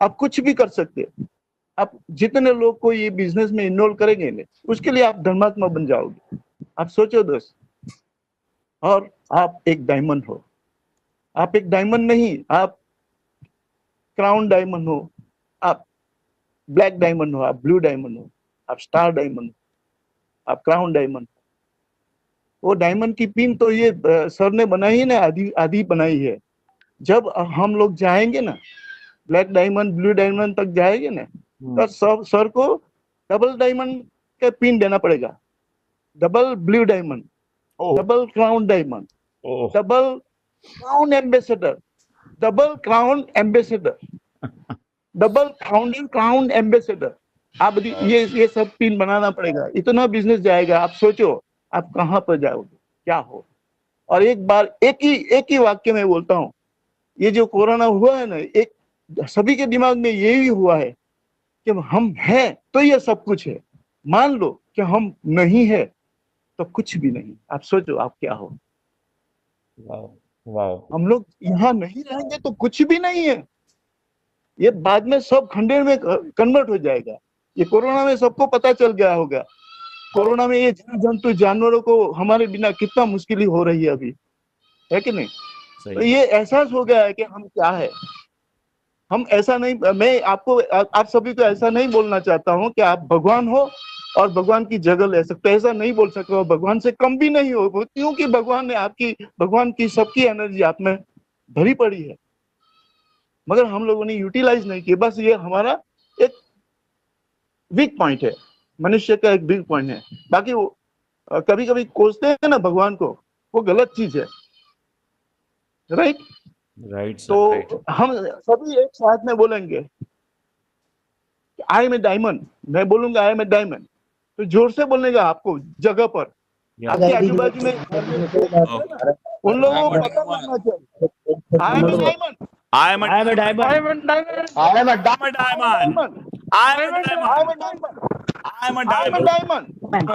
आप कुछ भी कर सकते हो। आप जितने लोग को ये बिजनेस में इन्वॉल्व करेंगे ना, उसके लिए आप धर्मात्मा बन जाओगे। आप सोचो दोस्त। और आप एक डायमंड हो। आप एक डायमंड नहीं, आप क्राउन डायमंड हो, आप ब्लैक डायमंड हो, आप ब्लू डायमंड हो, आप स्टार डायमंड हो, आप क्राउन डायमंड। वो डायमंड की पिन तो ये सर ने बनाई है ना, आधी बनाई है। जब हम लोग जाएंगे ना, ब्लैक डायमंड ब्लू डायमंड तक जाएंगे ना, तो सर को डबल डायमंड का पिन देना पड़ेगा। Double blue diamond, double crown diamond, double crown ambassador, double crown ambassador. Double founder crown ambassador, आप ये सब पिन बनाना पड़ेगा। इतना बिजनेस जाएगा, आप सोचो आप कहाँ पर जाओगे, क्या हो। और एक बार एक ही वाक्य में बोलता हूँ, ये जो कोरोना हुआ है ना, एक सभी के दिमाग में यही हुआ है कि हम हैं तो ये सब कुछ है, मान लो कि हम नहीं है तो कुछ भी नहीं। आप सोचो आप क्या हो। वाह वाह। हम लोग यहाँ नहीं रहेंगे तो कुछ भी नहीं है। ये बाद में सब खंडेर में कन्वर्ट हो जाएगा। ये कोरोना में सबको पता चल गया होगा, कोरोना में ये जीव जंतु जानवरों को हमारे बिना कितना मुश्किल हो रही है अभी, है कि नहीं। तो सही। ये एहसास हो गया है कि हम क्या है। हम ऐसा नहीं, मैं आपको आप सभी को ऐसा नहीं बोलना चाहता हूँ कि आप भगवान हो और भगवान की जगह ले सकते हो, ऐसा नहीं बोल सकते हो। भगवान से कम भी नहीं हो, क्योंकि भगवान की सबकी एनर्जी आप में भरी पड़ी है, मगर हम लोगों ने यूटिलाइज नहीं किया। बस ये हमारा एक वीक पॉइंट है, मनुष्य का एक वीक पॉइंट है। बाकी वो कभी कभी कोसते हैं ना भगवान को, वो गलत चीज है, राइट। राइट तो सर, राइट। हम सभी एक साथ में बोलेंगे आई एम ए डायमंड, मैं बोलूंगा आई एम ए डायमंड, तो जोर से बोलने का आपको जगह पर, आपके आजू-बाजू में उन लोगों को पता लगना चाहिए I am a diamond, I am I am a diamond. I am a diamond, I am a diamond. I am a I diamond. Am a diamond, I am a I am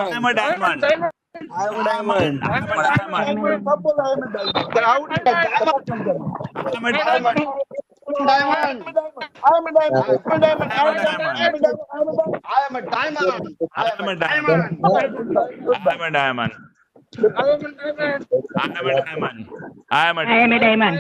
a diamond. Diamond, I am a diamond. I am a diamond. I am a diamond. सब बोला I am a diamond, crowd का diamond कम करना, I am a diamond. I am a diamond, I am a diamond, I am a diamond, I am a diamond, I am a diamond, I am a diamond. I am a diamond. I am a diamond. I am a I am a diamond. diamond.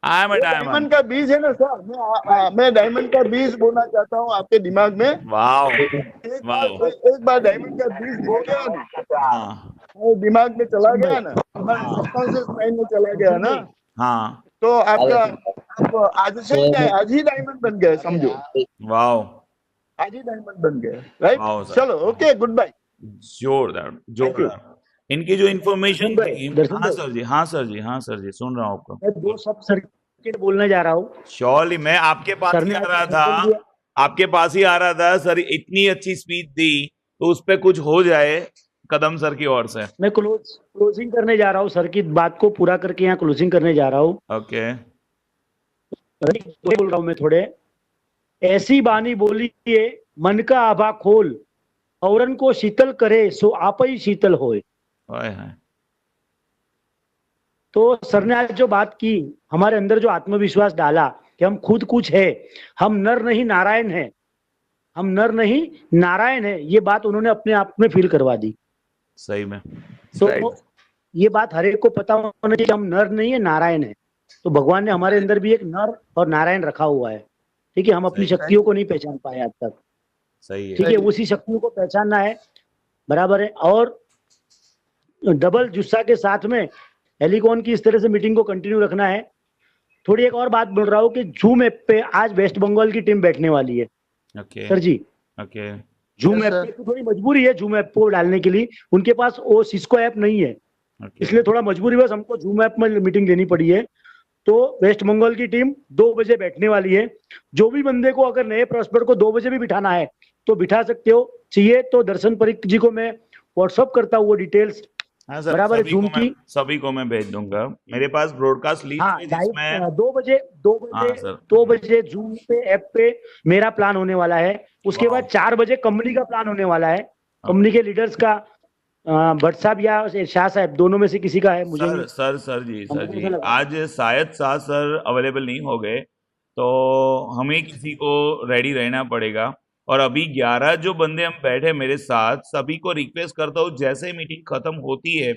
I am a diamond diamond. का बीज है ना sir, मैं diamond का बीज बोलना चाहता हूँ आपके दिमाग में। Wow. एक बार डायमंड का बीज बो गया ना, हाँ वो दिमाग में चला गया ना, हमारे सबकॉन्शियस माइंड में चला गया ना, हाँ। तो आप आज ही डायमंड बन गए, समझो Wow. आज ही डायमंड बन गए, राइट। Wow, sir. चलो ओके, गुड बाय। जोरदार जोरदार। इनकी जो इन्फॉर्मेशन थी। दर्शन हाँ भाई। सर जी, हाँ सर जी, हाँ सर जी, सुन रहा हूँ आपको। मैं 2 सब सर्किट बोलने जा रहा हूँ। श्योरली मैं आपके पास सर ही ने आ रहा आज था, बोल दिया। आपके पास ही आ रहा था सर। इतनी अच्छी स्पीच दी तो उस पे कुछ हो जाए कदम सर की ओर से। मैं क्लोजिंग करने जा रहा हूँ, सर की बात को पूरा करके यहाँ क्लोजिंग करने जा रहा हूँ। ओके। बोल रहा हूँ मैं थोड़े। ऐसी बानी बोलिए मन का आभा खोल, औरन को शीतल करे सो आप ही शीतल होए। ओए हाय। तो सर ने आज जो बात की, हमारे अंदर जो आत्मविश्वास डाला कि हम खुद कुछ है, हम नर नहीं नारायण है, हम नर नहीं नारायण है, ये बात उन्होंने अपने आप में फील करवा दी। सही में। तो ये बात हर एक को पता होना चाहिए कि हम नर नहीं है नारायण है। तो भगवान ने हमारे अंदर भी एक नर और नारायण रखा हुआ है, ठीक है। हम अपनी सही। शक्तियों को नहीं पहचान पाए आज तक, सही है। ठीक है। उसी शक्तियों को पहचानना है, बराबर है। और डबल जुस्सा के साथ में हेलीकॉन की इस तरह से मीटिंग को कंटिन्यू रखना है। थोड़ी एक और बात बोल रहा हूँ कि जूम ऐप पे आज वेस्ट बंगाल की टीम बैठने वाली है okay. Sir ji. Okay. Zoom app पे थोड़ी मजबूरी है, जूम ऐप को डालने के लिए उनके पास वो सिस्को ऐप नहीं है, ओके। इसलिए थोड़ा मजबूरी बस हमको जूम ऐप में मीटिंग लेनी पड़ी है। तो वेस्ट बंगाल की टीम 2 बजे बैठने वाली है। जो भी बंदे को अगर नए प्रॉस्पेक्ट को 2 बजे भी बिठाना है तो बिठा सकते हो, चाहिए तो दर्शन परीख जी को मैं व्हाट्सअप करता हूँ वो डिटेल्स, हाँ सर, बराबर है। जूम की सभी को मैं भेज दूंगा। मेरे पास ब्रॉडकास्ट लिस्ट हाँ है जिसमें 2 बजे हाँ सर। 2 बजे जूम पे ऐप पे मेरा प्लान होने वाला है। उसके बाद 4 बजे कंपनी का प्लान होने वाला है, कंपनी के लीडर्स का, भट्ट साहब या शाह साहब, दोनों में से किसी का है, मुझे नहीं। सर जी हमको ऐसा लगा। आज शायद शाह सर अवेलेबल नहीं हो गए, तो हमें किसी को रेडी रहना पड़ेगा। और अभी 11 जो बंदे हम बैठे मेरे साथ, सभी को रिक्वेस्ट करता हूँ जैसे ही मीटिंग खत्म होती है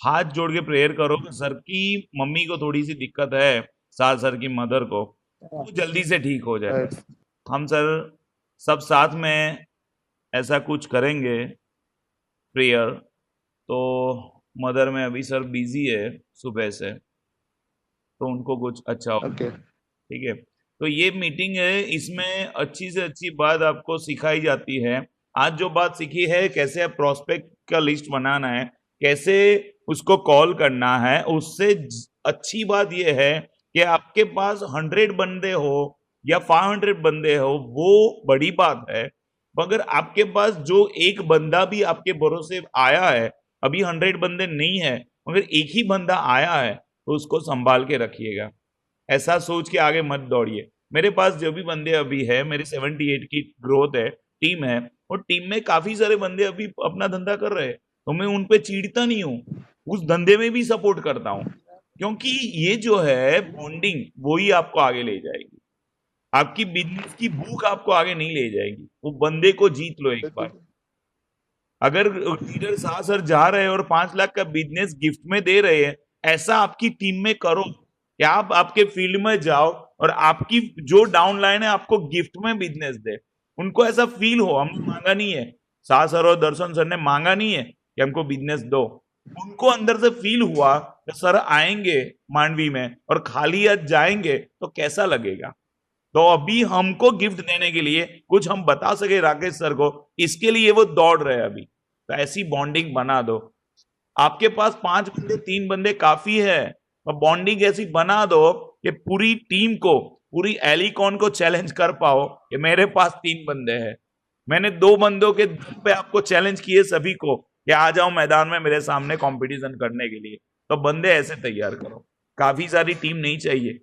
हाथ जोड़ के प्रेयर करो कि सर की मम्मी को थोड़ी सी दिक्कत है, शाह सर की मदर को, वो जल्दी से ठीक हो जाए। हम सर सब साथ में ऐसा कुछ करेंगे प्रेयर। तो मदर में अभी सर बिजी है सुबह से, तो उनको कुछ अच्छा हो। ठीक है। तो ये मीटिंग है, इसमें अच्छी से अच्छी बात आपको सिखाई जाती है। आज जो बात सीखी है कैसे प्रोस्पेक्ट का लिस्ट बनाना है, कैसे उसको कॉल करना है। उससे अच्छी बात यह है कि आपके पास 100 बंदे हो या 500 बंदे हो वो बड़ी बात है, मगर आपके पास जो एक बंदा भी आपके भरोसे आया है, अभी 100 बंदे नहीं है मगर एक ही बंदा आया है, तो उसको संभाल के रखिएगा। ऐसा सोच के आगे मत दौड़िए। मेरे पास जो भी बंदे अभी है, मेरे 78 की ग्रोथ है, टीम है, और टीम में काफी सारे बंदे अभी अपना धंधा कर रहे हैं, तो मैं उन पे चिढ़ता नहीं हूँ, उस धंधे में भी सपोर्ट करता हूँ, क्योंकि ये जो है बॉन्डिंग वही आपको आगे ले जाएगी। आपकी बिजनेस की भूख आपको आगे नहीं ले जाएगी, वो बंदे को जीत लो एक बार। अगर लीडर सर जा रहे हैं और 5 लाख का बिजनेस गिफ्ट में दे रहे हैं, ऐसा आपकी टीम में करो कि आप आपके फील्ड में जाओ और आपकी जो डाउन लाइन है आपको गिफ्ट में बिजनेस दे, उनको ऐसा फील हो हमने मांगा नहीं है, सर और दर्शन सर ने मांगा नहीं है कि हमको बिजनेस दो, उनको अंदर से फील हुआ कि सर आएंगे मांडवी में और खाली हाथ जाएंगे तो कैसा लगेगा। तो अभी हमको गिफ्ट देने के लिए कुछ हम बता सके राकेश सर को, इसके लिए वो दौड़ रहे हैं अभी, तो ऐसी बॉन्डिंग बना दो। आपके पास 5 बंदे 3 बंदे काफी है, और बॉन्डिंग ऐसी बना दो कि पूरी टीम को, पूरी एलिकॉन को चैलेंज कर पाओ कि मेरे पास 3 बंदे हैं। मैंने 2 बंदों के दम पे आपको चैलेंज किए सभी को कि आ जाओ मैदान में मेरे सामने कंपटीशन करने के लिए, तो बंदे ऐसे तैयार करो। काफी सारी टीम नहीं चाहिए,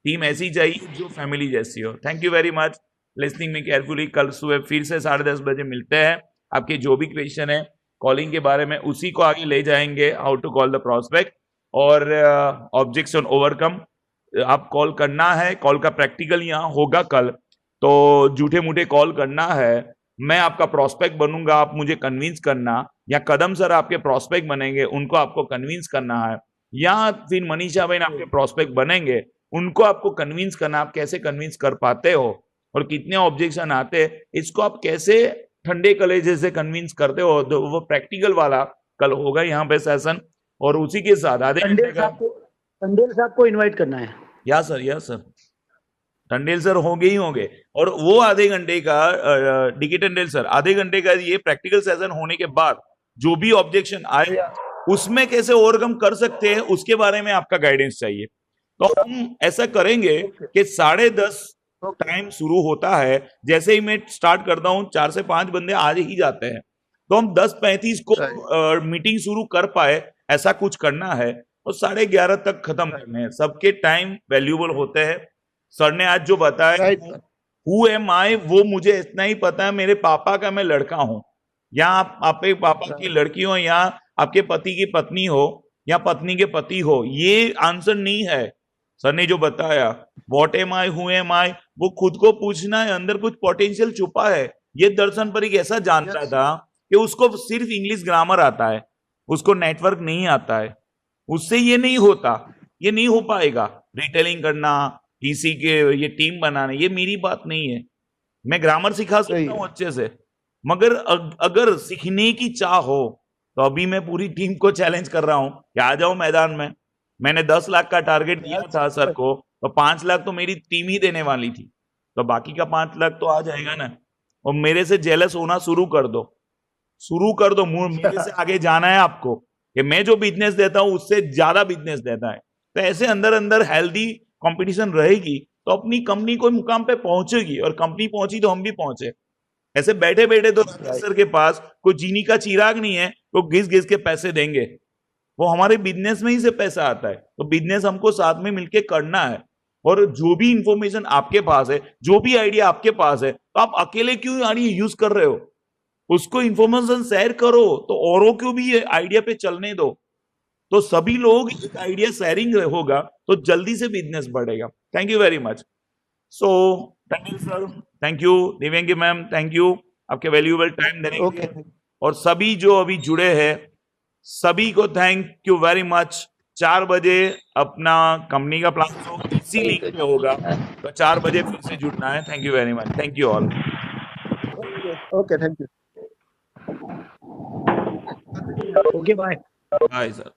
टीम ऐसी चाहिए जो फैमिली जैसी हो। Thank you very much listening me carefully. कल सुबह फिर से 10:30 बजे मिलते हैं। आपके जो भी क्वेश्चन है कॉलिंग के बारे में, उसी को आगे ले जाएंगे, how to call the prospect और ऑब्जेक्शन ओवरकम। आप कॉल करना है, कॉल का प्रैक्टिकल यहाँ होगा कल, तो झूठे मूठे कॉल करना है, मैं आपका प्रोस्पेक्ट बनूंगा, आप मुझे कन्विंस करना, या कदम सर आपके प्रोस्पेक्ट बनेंगे, उनको आपको कन्विंस करना है, या फिर मनीषा बहन आपके प्रोस्पेक्ट बनेंगे, उनको आपको कन्विंस करना। आप कैसे कन्विंस कर पाते हो और कितने ऑब्जेक्शन आते हैं, इसको आप कैसे ठंडे कलेजे से कन्विंस करते हो, तो वो प्रैक्टिकल वाला कल होगा यहाँ पे सेशन। और उसी के साथ आधे घंटे का टंडेल साहब को इनवाइट करना है। या सर टंडेल सर होंगे ही होंगे, और वो आधे घंटे का डीके टंडेल सर आधे घंटे का ये प्रैक्टिकल सेशन होने के बाद जो भी ऑब्जेक्शन आए उसमें कैसे ओवरकम कर सकते हैं उसके बारे में आपका गाइडेंस चाहिए। तो हम ऐसा करेंगे कि 10:30 टाइम शुरू होता है, जैसे ही मैं स्टार्ट करता हूँ 4 से 5 बंदे आ ही जाते हैं, तो हम 10:35 को मीटिंग शुरू कर पाए, ऐसा कुछ करना है, और 11:30 तक खत्म करने हैं। सबके टाइम वैल्यूएबल होते हैं। सर ने आज जो बताया हु एम आई, वो मुझे इतना ही पता है, मेरे पापा का मैं लड़का हूं, या आपके पापा की लड़की हो, या आपके पति की पत्नी हो, या पत्नी के पति हो, ये आंसर नहीं है। सर ने जो बताया what am I, who am I, वो खुद को पूछना है, अंदर कुछ पोटेंशियल छुपा है। ये दर्शन पर एक ऐसा जानता था कि उसको सिर्फ इंग्लिश ग्रामर आता है, उसको नेटवर्क नहीं आता है, उससे ये नहीं होता, ये नहीं हो पाएगा। रिटेलिंग करना, किसी के ये टीम बनाना, ये मेरी बात नहीं है। मैं ग्रामर सिखा सकता हूँ अच्छे से, मगर अगर सीखने की चाह हो तो अभी मैं पूरी टीम को चैलेंज कर रहा हूं कि आ जाओ मैदान में। मैंने 10 लाख का टारगेट दिया था सर को, तो 5 लाख तो मेरी टीम ही देने वाली थी, तो बाकी का 5 लाख तो आ जाएगा ना। और मेरे से जेलस होना शुरू कर दो, मेरे से आगे जाना है आपको कि मैं जो बिजनेस देता हूं उससे ज्यादा बिजनेस देता है। तो ऐसे अंदर अंदर हेल्दी कंपटीशन रहेगी तो अपनी कंपनी कोई मुकाम पे पहुंचेगी, और कंपनी पहुंची तो हम भी पहुंचे। ऐसे बैठे बैठे तो सर के पास कोई जीनी का चिराग नहीं है, तो घिस घिस के पैसे देंगे, वो हमारे बिजनेस में ही से पैसा आता है। तो बिजनेस हमको साथ में मिलके करना है, और जो भी इंफॉर्मेशन आपके पास है, जो भी आइडिया आपके पास है, तो आप अकेले क्यों आइडिया यूज कर रहे हो, उसको इंफॉर्मेशन शेयर करो, तो औरों को भी ये आइडिया पे चलने दो, तो सभी लोग एक आइडिया शेयरिंग होगा तो जल्दी से बिजनेस बढ़ेगा। Thank you very much. So Tandel sir thank you, दिव्यांगी ma'am thank you, आपके वैल्यूएबल टाइम देने के लिए, और सभी जो अभी जुड़े हैं सभी को थैंक यू वेरी मच। 4 बजे अपना कंपनी का प्लान इसी लिंक पे होगा, तो 4 बजे फिर से जुड़ना है। Thank you very much, thank you all. Okay, thank you. Okay bye bye sir.